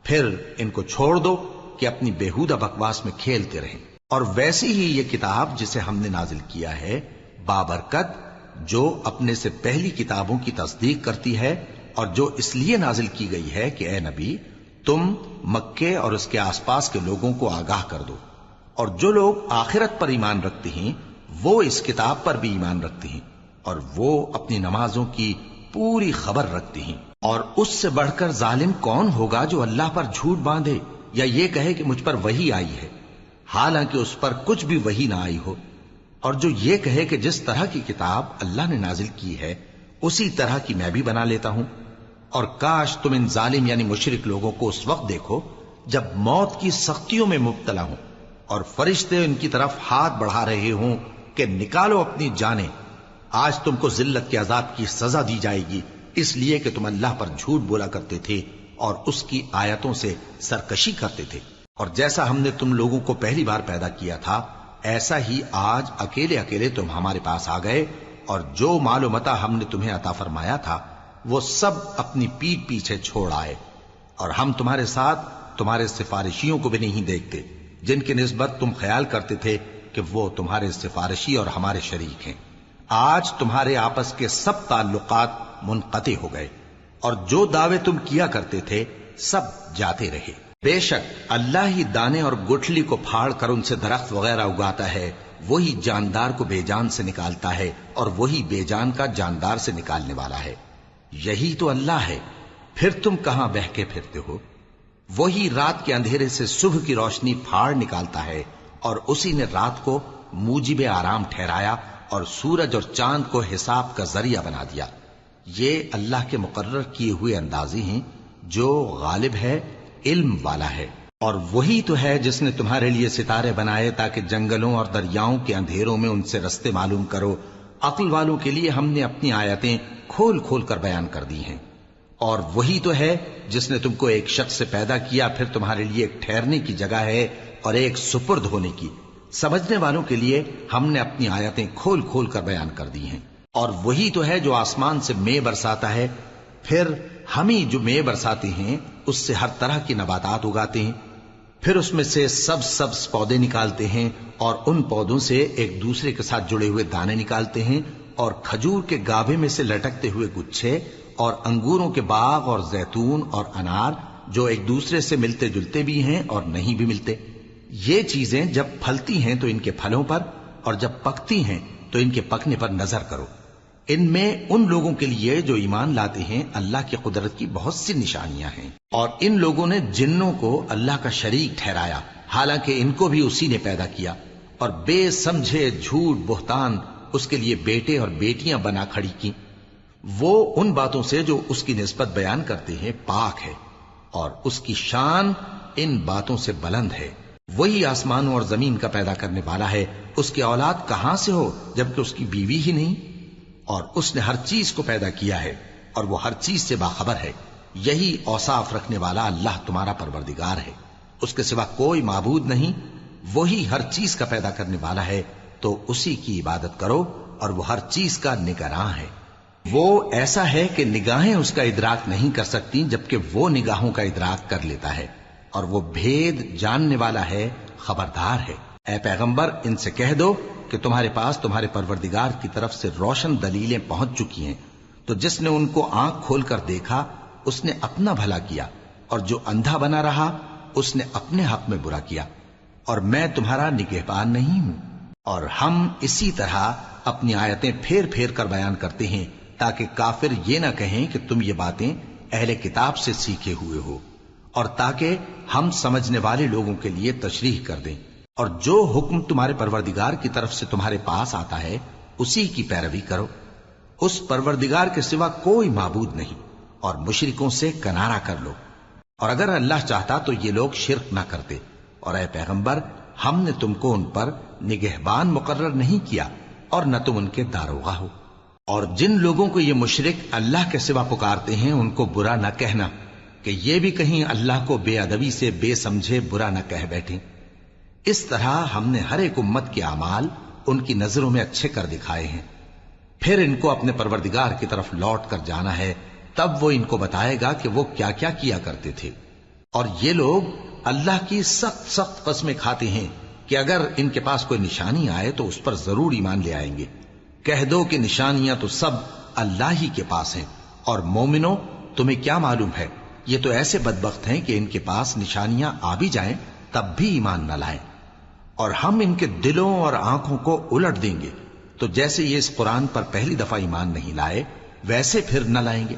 پھر ان کو چھوڑ دو کہ اپنی بیہودہ بکواس میں کھیلتے رہیں۔ اور ویسی ہی یہ کتاب جسے ہم نے نازل کیا ہے بابرکت، جو اپنے سے پہلی کتابوں کی تصدیق کرتی ہے، اور جو اس لیے نازل کی گئی ہے کہ اے نبی تم مکے اور اس کے آس پاس کے لوگوں کو آگاہ کر دو، اور جو لوگ آخرت پر ایمان رکھتے ہیں وہ اس کتاب پر بھی ایمان رکھتے ہیں، اور وہ اپنی نمازوں کی پوری خبر رکھتے ہیں۔ اور اس سے بڑھ کر ظالم کون ہوگا جو اللہ پر جھوٹ باندھے یا یہ کہے کہ مجھ پر وحی آئی ہے، حالانکہ اس پر کچھ بھی وحی نہ آئی ہو، اور جو یہ کہے کہ جس طرح کی کتاب اللہ نے نازل کی ہے اسی طرح کی میں بھی بنا لیتا ہوں۔ اور کاش تم ان ظالم یعنی مشرک لوگوں کو اس وقت دیکھو جب موت کی سختیوں میں مبتلا ہوں، اور فرشتے ان کی طرف ہاتھ بڑھا رہے ہوں کہ نکالو اپنی جانیں، آج تم کو ذلت کے عذاب کی سزا دی جائے گی، اس لیے کہ تم اللہ پر جھوٹ بولا کرتے تھے اور اس کی آیتوں سے سرکشی کرتے تھے۔ اور جیسا ہم نے تم لوگوں کو پہلی بار پیدا کیا تھا ایسا ہی آج اکیلے اکیلے تم ہمارے پاس آ گئے، اور جو مال و متاع ہم نے تمہیں عطا فرمایا تھا وہ سب اپنی پیٹھ پیچھے چھوڑ آئے، اور ہم تمہارے ساتھ تمہارے سفارشیوں کو بھی نہیں دیکھتے جن کی نسبت تم خیال کرتے تھے کہ وہ تمہارے سفارشی اور ہمارے شریک ہیں۔ آج تمہارے آپس کے سب تعلقات منقطع ہو گئے، اور جو دعوے تم کیا کرتے تھے سب جاتے رہے۔ بے شک اللہ ہی دانے اور گٹھلی کو پھاڑ کر ان سے درخت وغیرہ اگاتا ہے، وہی جاندار کو بے جان سے نکالتا ہے، اور وہی بے جان کا جاندار سے نکالنے والا ہے۔ یہی تو اللہ ہے، پھر تم کہاں بہکے پھرتے ہو؟ وہی رات کے اندھیرے سے صبح کی روشنی پھاڑ نکالتا ہے، اور اسی نے رات کو موجب آرام ٹھہرایا اور سورج اور چاند کو حساب کا ذریعہ بنا دیا۔ یہ اللہ کے مقرر کیے ہوئے اندازے ہیں، جو غالب ہے، علم والا ہے۔ اور وہی تو ہے جس نے تمہارے لیے ستارے بنائے تاکہ جنگلوں اور دریاؤں کے اندھیروں میں ان سے رستے معلوم کرو۔ عقل والوں کے لیے ہم نے اپنی آیتیں کھول کھول کر بیان کر دی ہیں۔ اور وہی تو ہے جس نے تم کو ایک شخص سے پیدا کیا، پھر تمہارے لیے ایک ٹھہرنے کی جگہ ہے اور ایک سپرد ہونے کی۔ سمجھنے والوں کے لیے ہم نے اپنی آیتیں کھول کھول کر بیان کر دی ہیں۔ اور وہی تو ہے جو آسمان سے مے برساتا ہے، پھر ہم ہی جو مے برساتے ہیں اس سے ہر طرح کی نباتات اگاتے ہیں، پھر اس میں سے سبز پودے نکالتے ہیں، اور ان پودوں سے ایک دوسرے کے ساتھ جڑے ہوئے دانے نکالتے ہیں، اور کھجور کے گابھے میں سے لٹکتے ہوئے گچھے، اور انگوروں کے باغ اور زیتون اور انار جو ایک دوسرے سے ملتے جلتے بھی ہیں اور نہیں بھی ملتے۔ یہ چیزیں جب پھلتی ہیں تو ان کے پھلوں پر، اور جب پکتی ہیں تو ان کے پکنے پر نظر کرو۔ ان میں ان لوگوں کے لیے جو ایمان لاتے ہیں اللہ کی قدرت کی بہت سی نشانیاں ہیں۔ اور ان لوگوں نے جنوں کو اللہ کا شریک ٹھہرایا، حالانکہ ان کو بھی اسی نے پیدا کیا، اور بے سمجھے جھوٹ بہتان اس کے لیے بیٹے اور بیٹیاں بنا کھڑی کی۔ وہ ان باتوں سے جو اس کی نسبت بیان کرتے ہیں پاک ہے، اور اس کی شان ان باتوں سے بلند ہے۔ وہی آسمانوں اور زمین کا پیدا کرنے والا ہے، اس کی اولاد کہاں سے ہو جبکہ اس کی بیوی ہی نہیں؟ اور اس نے ہر چیز کو پیدا کیا ہے، اور وہ ہر چیز سے باخبر ہے۔ یہی اوصاف رکھنے والا اللہ تمہارا پروردگار ہے، اس کے سوا کوئی معبود نہیں۔ وہی ہر چیز کا پیدا کرنے والا ہے، تو اسی کی عبادت کرو، اور وہ ہر چیز کا نگراں ہے۔ وہ ایسا ہے کہ نگاہیں اس کا ادراک نہیں کر سکتی، جبکہ وہ نگاہوں کا ادراک کر لیتا ہے، اور وہ بھید جاننے والا ہے، خبردار ہے۔ اے پیغمبر ان سے کہہ دو کہ تمہارے پاس تمہارے پروردگار کی طرف سے روشن دلیلیں پہنچ چکی ہیں، تو جس نے ان کو آنکھ کھول کر دیکھا اس نے اپنا بھلا کیا، اور جو اندھا بنا رہا اس نے اپنے حق میں برا کیا، اور میں تمہارا نگہبان نہیں ہوں۔ اور ہم اسی طرح اپنی آیتیں پھیر پھیر کر بیان کرتے ہیں تاکہ کافر یہ نہ کہیں کہ تم یہ باتیں اہل کتاب سے سیکھے ہوئے ہو، اور تاکہ ہم سمجھنے والے لوگوں کے لیے تشریح کر دیں۔ اور جو حکم تمہارے پروردگار کی طرف سے تمہارے پاس آتا ہے اسی کی پیروی کرو، اس پروردگار کے سوا کوئی معبود نہیں، اور مشرکوں سے کنارہ کر لو۔ اور اگر اللہ چاہتا تو یہ لوگ شرک نہ کرتے، اور اے پیغمبر ہم نے تم کو ان پر نگہبان مقرر نہیں کیا اور نہ تم ان کے داروغہ ہو۔ اور جن لوگوں کو یہ مشرک اللہ کے سوا پکارتے ہیں ان کو برا نہ کہنا کہ یہ بھی کہیں اللہ کو بے ادبی سے بے سمجھے برا نہ کہہ بیٹھیں۔ اس طرح ہم نے ہر ایک امت کے اعمال ان کی نظروں میں اچھے کر دکھائے ہیں، پھر ان کو اپنے پروردگار کی طرف لوٹ کر جانا ہے، تب وہ ان کو بتائے گا کہ وہ کیا کیا کیا کرتے تھے۔ اور یہ لوگ اللہ کی سخت سخت قسمیں کھاتے ہیں کہ اگر ان کے پاس کوئی نشانی آئے تو اس پر ضرور ایمان لے آئیں گے۔ کہہ دو کہ نشانیاں تو سب اللہ ہی کے پاس ہیں، اور مومنو تمہیں کیا معلوم ہے، یہ تو ایسے بدبخت ہیں کہ ان کے پاس نشانیاں آ بھی جائیں تب بھی ایمان نہ لائیں۔ اور ہم ان کے دلوں اور آنکھوں کو الٹ دیں گے، تو جیسے یہ اس قرآن پر پہلی دفعہ ایمان نہیں لائے ویسے پھر نہ لائیں گے،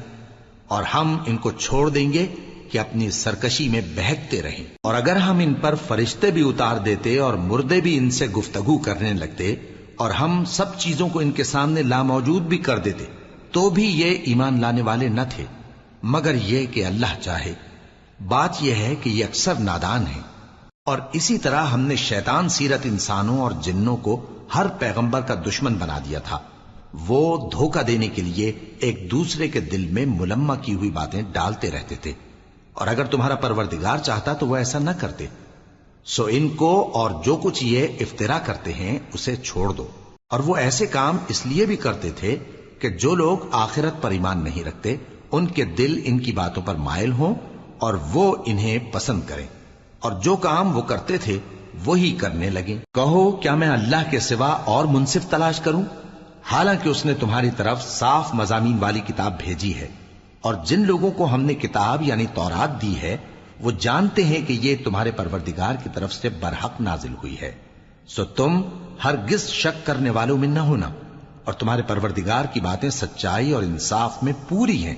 اور ہم ان کو چھوڑ دیں گے کہ اپنی سرکشی میں بہکتے رہیں۔ اور اگر ہم ان پر فرشتے بھی اتار دیتے اور مردے بھی ان سے گفتگو کرنے لگتے اور ہم سب چیزوں کو ان کے سامنے لاموجود بھی کر دیتے تو بھی یہ ایمان لانے والے نہ تھے، مگر یہ کہ اللہ چاہے۔ بات یہ ہے کہ یہ اکثر نادان ہیں۔ اور اسی طرح ہم نے شیطان سیرت انسانوں اور جنوں کو ہر پیغمبر کا دشمن بنا دیا تھا، وہ دھوکہ دینے کے لیے ایک دوسرے کے دل میں ملمہ کی ہوئی باتیں ڈالتے رہتے تھے، اور اگر تمہارا پروردگار چاہتا تو وہ ایسا نہ کرتے۔ سو ان کو اور جو کچھ یہ افطرا کرتے ہیں اسے چھوڑ دو۔ اور وہ ایسے کام اس لیے بھی کرتے تھے کہ جو لوگ آخرت پر ایمان نہیں رکھتے ان کے دل ان کی باتوں پر مائل ہوں اور وہ انہیں پسند کریں، اور جو کام وہ کرتے تھے وہی کرنے لگیں۔ کہو کیا میں اللہ کے سوا اور منصف تلاش کروں، حالانکہ اس نے تمہاری طرف صاف مضامین والی کتاب بھیجی ہے، اور جن لوگوں کو ہم نے کتاب یعنی تورات دی ہے وہ جانتے ہیں کہ یہ تمہارے پروردگار کی طرف سے برحق نازل ہوئی ہے، سو تم ہرگز شک کرنے والوں میں نہ ہونا، اور تمہارے پروردگار کی باتیں سچائی اور انصاف میں پوری ہیں،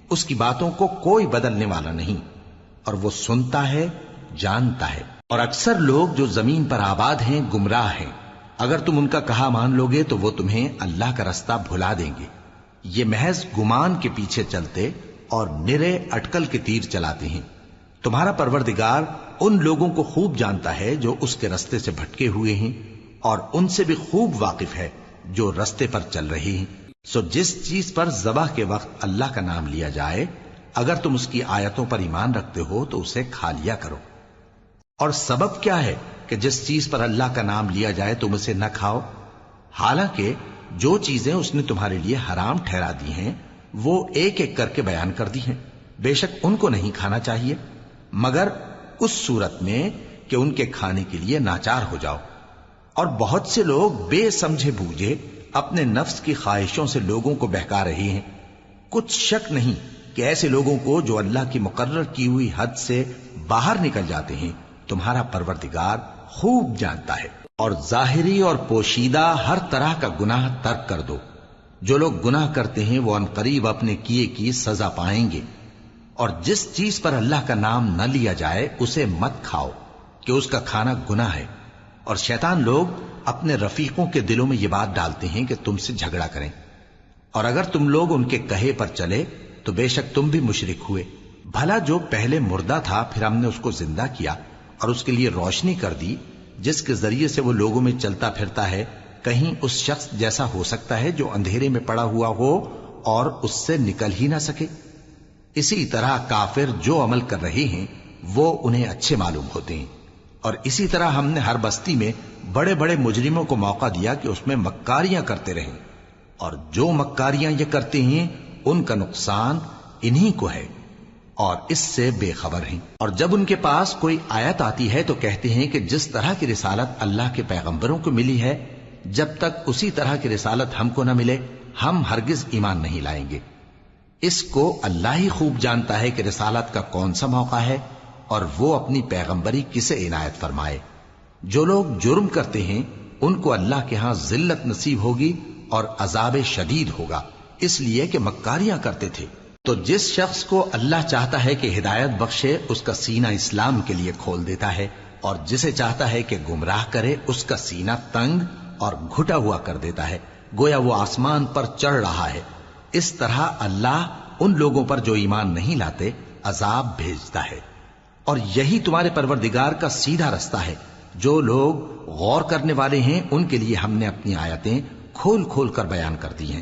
اس کی باتوں کو کوئی بدلنے والا نہیں، اور وہ سنتا ہے جانتا ہے۔ اور اکثر لوگ جو زمین پر آباد ہیں گمراہ ہیں، اگر تم ان کا کہا مان لوگے تو وہ تمہیں اللہ کا رستہ بھلا دیں گے۔ یہ محض گمان کے پیچھے چلتے اور نرے اٹکل کے تیر چلاتے ہیں۔ تمہارا پروردگار ان لوگوں کو خوب جانتا ہے جو اس کے رستے سے بھٹکے ہوئے ہیں، اور ان سے بھی خوب واقف ہے جو رستے پر چل رہے ہیں۔ سو جس چیز پر ذبح کے وقت اللہ کا نام لیا جائے اگر تم اس کی آیتوں پر ایمان رکھتے ہو تو اسے کھا لیا کرو۔ اور سبب کیا ہے کہ جس چیز پر اللہ کا نام لیا جائے تم اسے نہ کھاؤ، حالانکہ جو چیزیں اس نے تمہارے لیے حرام ٹھہرا دی ہیں وہ ایک ایک کر کے بیان کر دی ہیں، بے شک ان کو نہیں کھانا چاہیے مگر اس صورت میں کہ ان کے کھانے کے لیے ناچار ہو جاؤ۔ اور بہت سے لوگ بے سمجھے بوجھے اپنے نفس کی خواہشوں سے لوگوں کو بہکا رہے ہیں۔ کچھ شک نہیں کہ ایسے لوگوں کو جو اللہ کی مقرر کی ہوئی حد سے باہر نکل جاتے ہیں تمہارا پروردگار خوب جانتا ہے۔ اور ظاہری اور پوشیدہ ہر طرح کا گناہ ترک کر دو، جو لوگ گناہ کرتے ہیں وہ عنقریب اپنے کیے کی سزا پائیں گے۔ اور جس چیز پر اللہ کا نام نہ لیا جائے اسے مت کھاؤ کہ اس کا کھانا گناہ ہے، اور شیطان لوگ اپنے رفیقوں کے دلوں میں یہ بات ڈالتے ہیں کہ تم سے جھگڑا کریں، اور اگر تم لوگ ان کے کہے پر چلے تو بے شک تم بھی مشرک ہوئے۔ بھلا جو پہلے مردہ تھا پھر ہم نے اس کو زندہ کیا اور اس کے لیے روشنی کر دی جس کے ذریعے سے وہ لوگوں میں چلتا پھرتا ہے، کہیں اس شخص جیسا ہو سکتا ہے جو اندھیرے میں پڑا ہوا ہو اور اس سے نکل ہی نہ سکے؟ اسی طرح کافر جو عمل کر رہے ہیں وہ انہیں اچھے معلوم ہوتے ہیں۔ اور اسی طرح ہم نے ہر بستی میں بڑے بڑے مجرموں کو موقع دیا کہ اس میں مکاریاں کرتے رہیں، اور جو مکاریاں یہ کرتے ہیں ان کا نقصان انہی کو ہے اور اس سے بے خبر ہیں۔ اور جب ان کے پاس کوئی آیت آتی ہے تو کہتے ہیں کہ جس طرح کی رسالت اللہ کے پیغمبروں کو ملی ہے جب تک اسی طرح کی رسالت ہم کو نہ ملے ہم ہرگز ایمان نہیں لائیں گے۔ اس کو اللہ ہی خوب جانتا ہے کہ رسالت کا کون سا موقع ہے اور وہ اپنی پیغمبری کسے عنایت فرمائے۔ جو لوگ جرم کرتے ہیں ان کو اللہ کے ہاں ذلت نصیب ہوگی اور عذاب شدید ہوگا، اس لیے کہ مکاریاں کرتے تھے۔ تو جس شخص کو اللہ چاہتا ہے کہ ہدایت بخشے اس کا سینہ اسلام کے لیے کھول دیتا ہے، اور جسے چاہتا ہے کہ گمراہ کرے اس کا سینہ تنگ اور گھٹا ہوا کر دیتا ہے، گویا وہ آسمان پر چڑھ رہا ہے۔ اس طرح اللہ ان لوگوں پر جو ایمان نہیں لاتے عذاب بھیجتا ہے۔ اور یہی تمہارے پروردگار کا سیدھا رستہ ہے۔ جو لوگ غور کرنے والے ہیں ان کے لیے ہم نے اپنی آیتیں کھول کھول کر بیان کر دی ہیں۔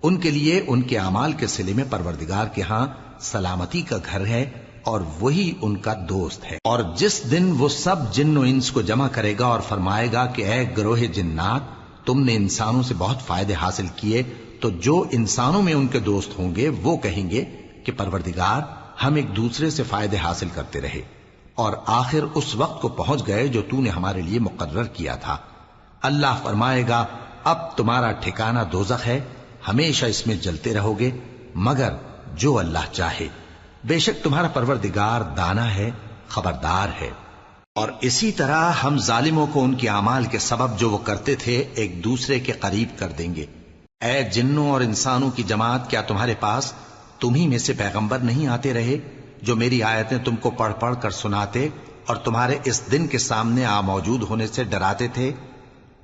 ان کے لیے ان کے اعمال کے صلے میں پروردگار کے ہاں سلامتی کا گھر ہے اور وہی ان کا دوست ہے۔ اور جس دن وہ سب جن و انس کو جمع کرے گا اور فرمائے گا کہ اے گروہ جنات، تم نے انسانوں سے بہت فائدے حاصل کیے، تو جو انسانوں میں ان کے دوست ہوں گے وہ کہیں گے کہ پروردگار ہم ایک دوسرے سے فائدے حاصل کرتے رہے اور آخر اس وقت کو پہنچ گئے جو تو نے ہمارے لیے مقرر کیا تھا۔ اللہ فرمائے گا اب تمہارا ٹھکانہ دوزخ ہے، ہمیشہ اس میں جلتے رہو گے مگر جو اللہ چاہے، بے شک تمہارا پروردگار دانا ہے، خبردار ہے۔ اور اسی طرح ہم ظالموں کو ان کے اعمال کے سبب جو وہ کرتے تھے ایک دوسرے کے قریب کر دیں گے۔ اے جنوں اور انسانوں کی جماعت، کیا تمہارے پاس تمہیں میں سے پیغمبر نہیں آتے رہے جو میری آیتیں تم کو پڑھ پڑھ کر سناتے اور تمہارے اس دن کے سامنے موجود ہونے سے ڈراتے تھے؟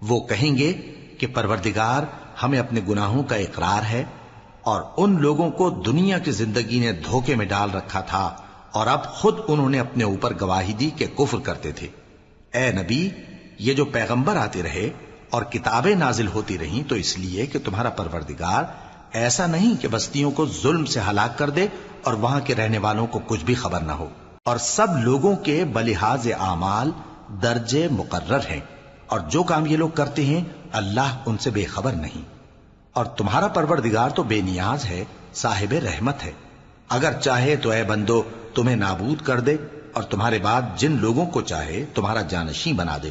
وہ کہیں گے کہ پروردگار ہمیں اپنے گناہوں کا اقرار ہے، اور ان لوگوں کو دنیا کی زندگی نے دھوکے میں ڈال رکھا تھا اور اب خود انہوں نے اپنے اوپر گواہی دی کہ کفر کرتے تھے۔ اے نبی، یہ جو پیغمبر آتے رہے اور کتابیں نازل ہوتی رہیں تو اس لیے کہ تمہارا پروردگار ایسا نہیں کہ بستیوں کو ظلم سے ہلاک کر دے اور وہاں کے رہنے والوں کو کچھ بھی خبر نہ ہو، اور سب لوگوں کے بلحاظ اعمال درجے مقرر ہیں، اور جو کام یہ لوگ کرتے ہیں اللہ ان سے بے خبر نہیں۔ اور تمہارا پروردگار تو بے نیاز ہے، صاحب رحمت ہے، اگر چاہے تو اے بندو تمہیں نابود کر دے اور تمہارے بعد جن لوگوں کو چاہے تمہارا جانشین بنا دے،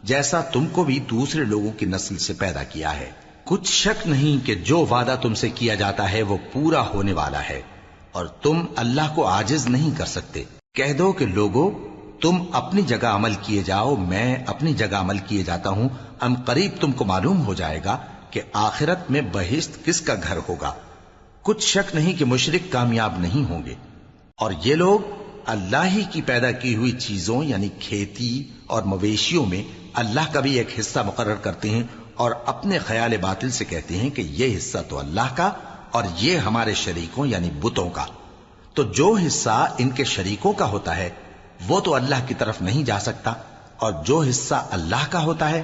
جیسا تم کو بھی دوسرے لوگوں کی نسل سے پیدا کیا ہے۔ کچھ شک نہیں کہ جو وعدہ تم سے کیا جاتا ہے وہ پورا ہونے والا ہے، اور تم اللہ کو عاجز نہیں کر سکتے۔ کہہ دو کہ لوگو تم اپنی جگہ عمل کیے جاؤ، میں اپنی جگہ عمل کیے جاتا ہوں، ان قریب تم کو معلوم ہو جائے گا کہ آخرت میں بہشت کس کا گھر ہوگا۔ کچھ شک نہیں کہ مشرک کامیاب نہیں ہوں گے۔ اور یہ لوگ اللہ ہی کی پیدا کی ہوئی چیزوں یعنی کھیتی اور مویشیوں میں اللہ کا بھی ایک حصہ مقرر کرتے ہیں اور اپنے خیال باطل سے کہتے ہیں کہ یہ حصہ تو اللہ کا اور یہ ہمارے شریکوں یعنی بتوں کا۔ تو جو حصہ ان کے شریکوں کا ہوتا ہے وہ تو اللہ کی طرف نہیں جا سکتا، اور جو حصہ اللہ کا ہوتا ہے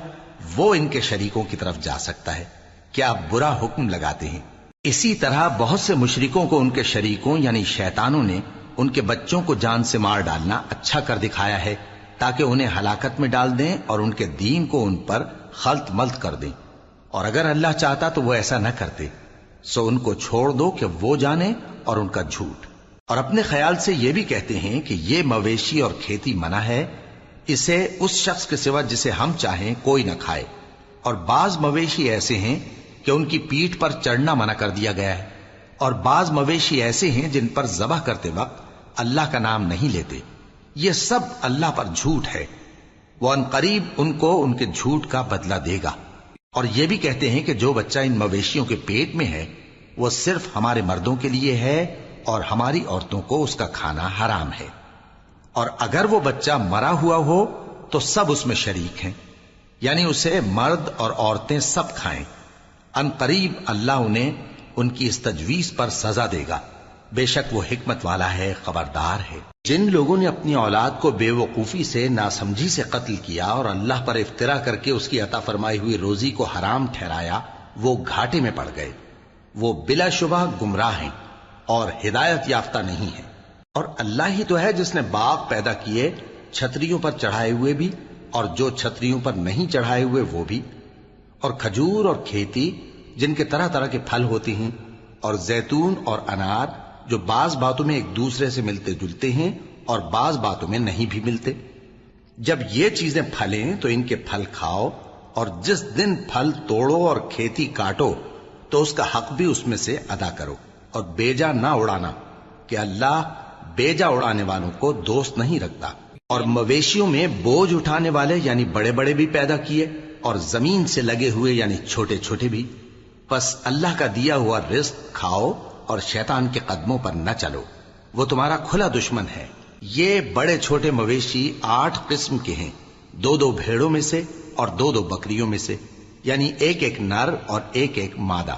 وہ ان کے شریکوں کی طرف جا سکتا ہے۔ کیا برا حکم لگاتے ہیں؟ اسی طرح بہت سے مشرکوں کو ان کے شریکوں یعنی شیطانوں نے ان کے بچوں کو جان سے مار ڈالنا اچھا کر دکھایا ہے تاکہ انہیں ہلاکت میں ڈال دیں اور ان کے دین کو ان پر خلط ملط کر دیں، اور اگر اللہ چاہتا تو وہ ایسا نہ کرتے۔ سو ان کو چھوڑ دو کہ وہ جانے اور ان کا جھوٹ۔ اور اپنے خیال سے یہ بھی کہتے ہیں کہ یہ مویشی اور کھیتی منع ہے، اسے اس شخص کے سوا جسے ہم چاہیں کوئی نہ کھائے، اور بعض مویشی ایسے ہیں کہ ان کی پیٹھ پر چڑھنا منع کر دیا گیا ہے، اور بعض مویشی ایسے ہیں جن پر ذبح کرتے وقت اللہ کا نام نہیں لیتے۔ یہ سب اللہ پر جھوٹ ہے، وہ ان قریب ان کو ان کے جھوٹ کا بدلہ دے گا۔ اور یہ بھی کہتے ہیں کہ جو بچہ ان مویشیوں کے پیٹ میں ہے وہ صرف ہمارے مردوں کے لیے ہے اور ہماری عورتوں کو اس کا کھانا حرام ہے، اور اگر وہ بچہ مرا ہوا ہو تو سب اس میں شریک ہیں، یعنی اسے مرد اور عورتیں سب کھائیں۔ ان قریب اللہ انہیں ان کی اس تجویز پر سزا دے گا، بے شک وہ حکمت والا ہے، خبردار ہے۔ جن لوگوں نے اپنی اولاد کو بے وقوفی سے، ناسمجھی سے قتل کیا اور اللہ پر افترا کر کے اس کی عطا فرمائی ہوئی روزی کو حرام ٹھہرایا، وہ گھاٹے میں پڑ گئے، وہ بلا شبہ گمراہ ہیں اور ہدایت یافتہ نہیں ہیں۔ اور اللہ ہی تو ہے جس نے باغ پیدا کیے، چھتریوں پر چڑھائے ہوئے بھی اور جو چھتریوں پر نہیں چڑھائے ہوئے وہ بھی، اور کھجور اور کھیتی جن کے طرح طرح کے پھل ہوتے ہیں، اور زیتون اور انار جو بعض باتوں میں ایک دوسرے سے ملتے جلتے ہیں اور بعض باتوں میں نہیں بھی ملتے۔ جب یہ چیزیں پھلیں تو ان کے پھل کھاؤ اور جس دن پھل توڑو اور کھیتی کاٹو تو اس کا حق بھی اس میں سے ادا کرو، اور بیجا نہ اڑانا کہ اللہ بیجا اڑانے والوں کو دوست نہیں رکھتا۔ اور مویشیوں میں بوجھ اٹھانے والے یعنی بڑے بڑے بھی پیدا کیے، اور زمین سے لگے ہوئے یعنی چھوٹے چھوٹے بھی۔ پس اللہ کا دیا ہوا رزق کھاؤ اور شیطان کے قدموں پر نہ چلو، وہ تمہارا کھلا دشمن ہے۔ یہ بڑے چھوٹے مویشی 8 قسم کے ہیں، 2 بھیڑوں میں سے اور 2 بکریوں میں سے، یعنی ایک نر اور ایک مادہ۔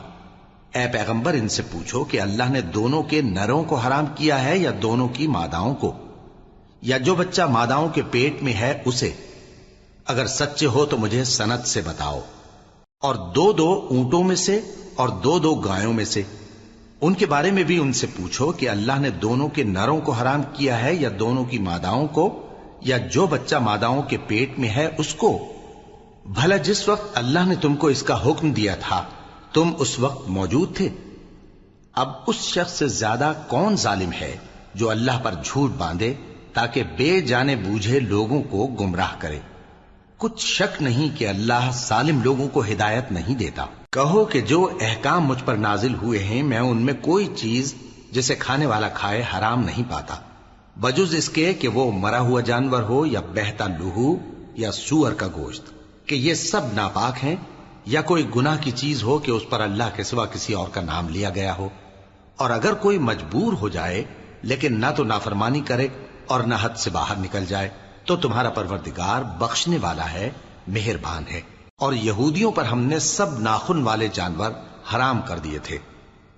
اے پیغمبر ان سے پوچھو کہ اللہ نے دونوں کے نروں کو حرام کیا ہے یا دونوں کی ماداؤں کو، یا جو بچہ ماداؤں کے پیٹ میں ہے اسے؟ اگر سچے ہو تو مجھے سند سے بتاؤ۔ اور 2 اونٹوں میں سے اور 2 گایوں میں سے، ان کے بارے میں بھی ان سے پوچھو کہ اللہ نے دونوں کے نروں کو حرام کیا ہے یا دونوں کی ماداؤں کو، یا جو بچہ ماداؤں کے پیٹ میں ہے اس کو؟ بھلا جس وقت اللہ نے تم کو اس کا حکم دیا تھا تم اس وقت موجود تھے؟ اب اس شخص سے زیادہ کون ظالم ہے جو اللہ پر جھوٹ باندھے تاکہ بے جانے بوجھے لوگوں کو گمراہ کرے؟ کچھ شک نہیں کہ اللہ ظالم لوگوں کو ہدایت نہیں دیتا۔ کہو کہ جو احکام مجھ پر نازل ہوئے ہیں میں ان میں کوئی چیز جسے کھانے والا کھائے حرام نہیں پاتا، بجز اس کے کہ وہ مرا ہوا جانور ہو یا بہتا لہو یا سور کا گوشت، کہ یہ سب ناپاک ہیں، یا کوئی گناہ کی چیز ہو کہ اس پر اللہ کے سوا کسی اور کا نام لیا گیا ہو۔ اور اگر کوئی مجبور ہو جائے لیکن نہ تو نافرمانی کرے اور نہ حد سے باہر نکل جائے تو تمہارا پروردگار بخشنے والا ہے، مہربان ہے۔ اور یہودیوں پر ہم نے سب ناخن والے جانور حرام کر دیے تھے،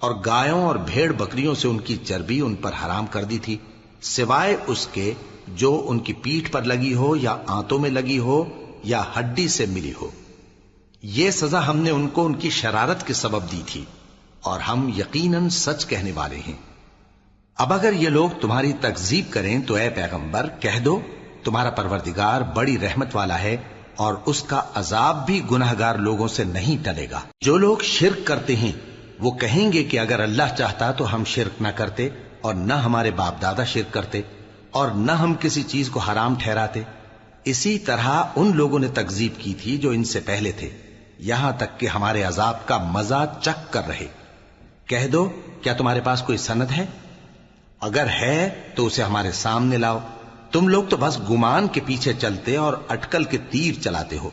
اور گایوں اور بھیڑ بکریوں سے ان کی چربی ان پر حرام کر دی تھی، سوائے اس کے جو ان کی پیٹھ پر لگی ہو یا آنتوں میں لگی ہو یا ہڈی سے ملی ہو۔ یہ سزا ہم نے ان کو ان کی شرارت کے سبب دی تھی، اور ہم یقیناً سچ کہنے والے ہیں۔ اب اگر یہ لوگ تمہاری تکذیب کریں تو اے پیغمبر کہہ دو تمہارا پروردگار بڑی رحمت والا ہے، اور اس کا عذاب بھی گناہگار لوگوں سے نہیں ٹلے گا۔ جو لوگ شرک کرتے ہیں وہ کہیں گے کہ اگر اللہ چاہتا تو ہم شرک نہ کرتے، اور نہ ہمارے باپ دادا شرک کرتے، اور نہ ہم کسی چیز کو حرام ٹھہراتے۔ اسی طرح ان لوگوں نے تکذیب کی تھی جو ان سے پہلے تھے، یہاں تک کہ ہمارے عذاب کا مزہ چکھ کر رہے۔ کہہ دو کیا تمہارے پاس کوئی سند ہے؟ اگر ہے تو اسے ہمارے سامنے لاؤ۔ تم لوگ تو بس گمان کے پیچھے چلتے اور اٹکل کے تیر چلاتے ہو۔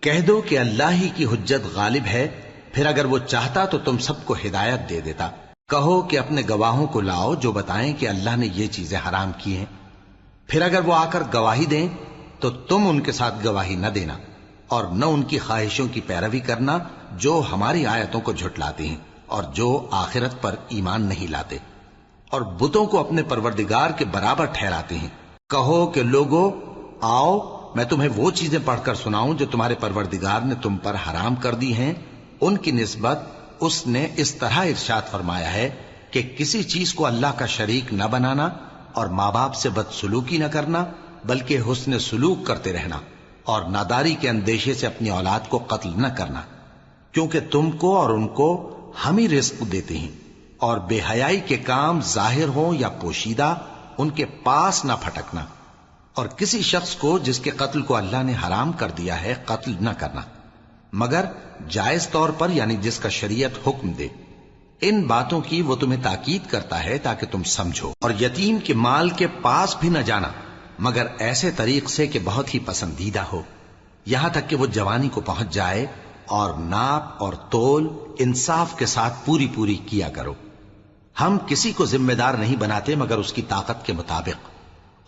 کہہ دو کہ اللہ ہی کی حجت غالب ہے، پھر اگر وہ چاہتا تو تم سب کو ہدایت دے دیتا۔ کہو کہ اپنے گواہوں کو لاؤ جو بتائیں کہ اللہ نے یہ چیزیں حرام کی ہیں، پھر اگر وہ آ کر گواہی دیں تو تم ان کے ساتھ گواہی نہ دینا، اور نہ ان کی خواہشوں کی پیروی کرنا جو ہماری آیتوں کو جھٹلاتے ہیں اور جو آخرت پر ایمان نہیں لاتے، اور بتوں کو اپنے پروردگار کے برابر ٹھہراتے ہیں۔ کہو کہ لوگو آؤ میں تمہیں وہ چیزیں پڑھ کر سناؤں جو تمہارے پروردگار نے تم پر حرام کر دی ہیں۔ ان کی نسبت اس نے اس طرح ارشاد فرمایا ہے کہ کسی چیز کو اللہ کا شریک نہ بنانا، اور ماں باپ سے بدسلوکی نہ کرنا بلکہ حسن سلوک کرتے رہنا، اور ناداری کے اندیشے سے اپنی اولاد کو قتل نہ کرنا، کیونکہ تم کو اور ان کو ہم ہی رزق دیتے ہیں۔ اور بے حیائی کے کام ظاہر ہوں یا پوشیدہ ان کے پاس نہ پھٹکنا، اور کسی شخص کو جس کے قتل کو اللہ نے حرام کر دیا ہے قتل نہ کرنا، مگر جائز طور پر یعنی جس کا شریعت حکم دے۔ ان باتوں کی وہ تمہیں تاکید کرتا ہے تاکہ تم سمجھو۔ اور یتیم کے مال کے پاس بھی نہ جانا مگر ایسے طریق سے کہ بہت ہی پسندیدہ ہو، یہاں تک کہ وہ جوانی کو پہنچ جائے، اور ناپ اور تول انصاف کے ساتھ پوری پوری کیا کرو۔ ہم کسی کو ذمہ دار نہیں بناتے مگر اس کی طاقت کے مطابق،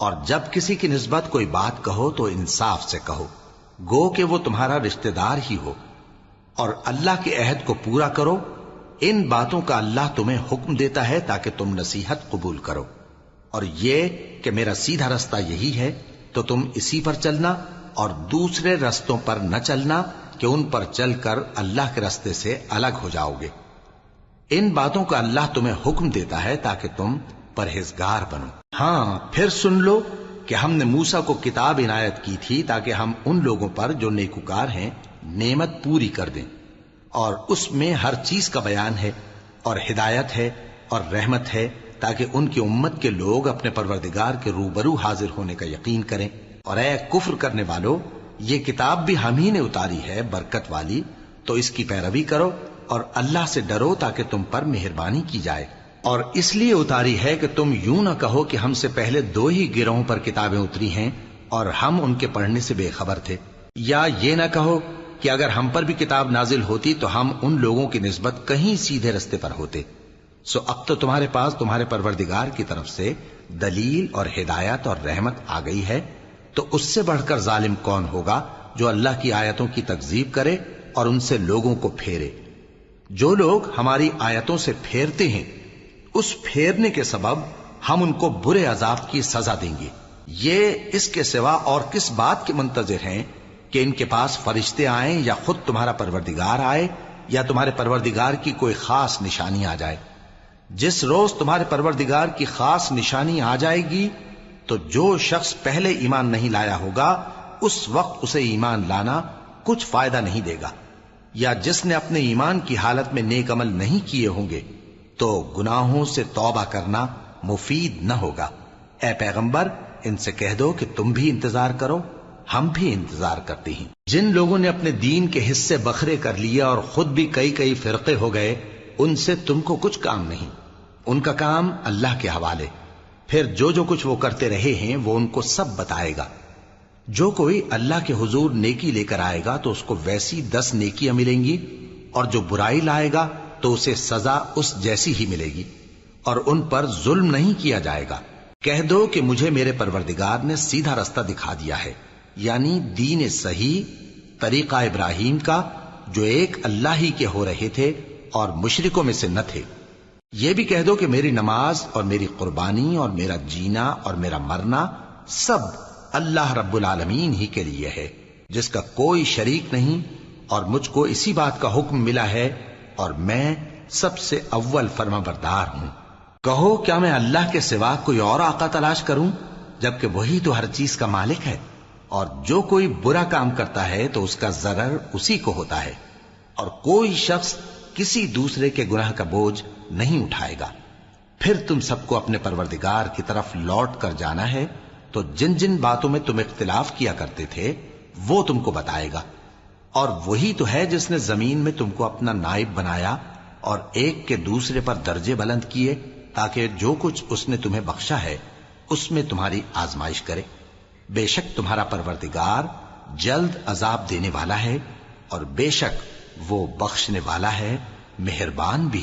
اور جب کسی کی نسبت کوئی بات کہو تو انصاف سے کہو، گو کہ وہ تمہارا رشتہ دار ہی ہو، اور اللہ کے عہد کو پورا کرو۔ ان باتوں کا اللہ تمہیں حکم دیتا ہے تاکہ تم نصیحت قبول کرو، اور یہ کہ میرا سیدھا رستہ یہی ہے تو تم اسی پر چلنا، اور دوسرے رستوں پر نہ چلنا کہ ان پر چل کر اللہ کے رستے سے الگ ہو جاؤ گے۔ ان باتوں کا اللہ تمہیں حکم دیتا ہے تاکہ تم پرہیزگار بنو۔ ہاں پھر سن لو کہ ہم نے موسیٰ کو کتاب عنایت کی تھی تاکہ ہم ان لوگوں پر جو نیکوکار ہیں نعمت پوری کر دیں، اور اس میں ہر چیز کا بیان ہے اور ہدایت ہے اور رحمت ہے، تاکہ ان کی امت کے لوگ اپنے پروردگار کے روبرو حاضر ہونے کا یقین کریں۔ اور اے کفر کرنے والو، یہ کتاب بھی ہم ہی نے اتاری ہے برکت والی، تو اس کی پیروی کرو اور اللہ سے ڈرو تاکہ تم پر مہربانی کی جائے۔ اور اس لیے اتاری ہے کہ تم یوں نہ کہو کہ ہم سے پہلے 2 ہی گروہوں پر کتابیں اتری ہیں اور ہم ان کے پڑھنے سے بے خبر تھے، یا یہ نہ کہو کہ اگر ہم پر بھی کتاب نازل ہوتی تو ہم ان لوگوں کی نسبت کہیں سیدھے رستے پر ہوتے۔ سو اب تو تمہارے پاس تمہارے پروردگار کی طرف سے دلیل اور ہدایت اور رحمت آ گئی ہے، تو اس سے بڑھ کر ظالم کون ہوگا جو اللہ کی آیتوں کی تکذیب کرے اور ان سے لوگوں کو پھیرے۔ جو لوگ ہماری آیتوں سے پھیرتے ہیں، اس پھیرنے کے سبب ہم ان کو برے عذاب کی سزا دیں گے۔ یہ اس کے سوا اور کس بات کے منتظر ہیں کہ ان کے پاس فرشتے آئیں یا خود تمہارا پروردگار آئے یا تمہارے پروردگار کی کوئی خاص نشانی آ جائے؟ جس روز تمہارے پروردگار کی خاص نشانی آ جائے گی تو جو شخص پہلے ایمان نہیں لایا ہوگا اس وقت اسے ایمان لانا کچھ فائدہ نہیں دے گا، یا جس نے اپنے ایمان کی حالت میں نیک عمل نہیں کیے ہوں گے تو گناہوں سے توبہ کرنا مفید نہ ہوگا۔ اے پیغمبر، ان سے کہہ دو کہ تم بھی انتظار کرو، ہم بھی انتظار کرتے ہیں۔ جن لوگوں نے اپنے دین کے حصے بکھرے کر لیے اور خود بھی کئی فرقے ہو گئے، ان سے تم کو کچھ کام نہیں، ان کا کام اللہ کے حوالے۔ پھر جو کچھ وہ کرتے رہے ہیں وہ ان کو سب بتائے گا۔ جو کوئی اللہ کے حضور نیکی لے کر آئے گا تو اس کو ویسی 10 نیکیاں ملیں گی، اور جو برائی لائے گا تو اسے سزا اس جیسی ہی ملے گی، اور ان پر ظلم نہیں کیا جائے گا۔ کہہ دو کہ مجھے میرے پروردگار نے سیدھا رستہ دکھا دیا ہے، یعنی دین صحیح، طریقہ ابراہیم کا، جو ایک اللہ ہی کے ہو رہے تھے اور مشرکوں میں سے نہ تھے۔ یہ بھی کہہ دو کہ میری نماز اور میری قربانی اور میرا جینا اور میرا مرنا سب اللہ رب العالمین ہی کے لیے ہے، جس کا کوئی شریک نہیں، اور مجھ کو اسی بات کا حکم ملا ہے اور میں سب سے اول فرما بردار ہوں۔ کہو کیا میں اللہ کے سوا کوئی اور آقا تلاش کروں جبکہ وہی تو ہر چیز کا مالک ہے؟ اور جو کوئی برا کام کرتا ہے تو اس کا ضرر اسی کو ہوتا ہے، اور کوئی شخص کسی دوسرے کے گناہ کا بوجھ نہیں اٹھائے گا۔ پھر تم سب کو اپنے پروردگار کی طرف لوٹ کر جانا ہے، تو جن جن باتوں میں تم اختلاف کیا کرتے تھے وہ تم کو بتائے گا۔ اور وہی تو ہے جس نے زمین میں تم کو اپنا نائب بنایا اور ایک کے دوسرے پر درجے بلند کیے، تاکہ جو کچھ اس نے تمہیں بخشا ہے اس میں تمہاری آزمائش کرے۔ بے شک تمہارا پروردگار جلد عذاب دینے والا ہے، اور بے شک وہ بخشنے والا ہے، مہربان بھی۔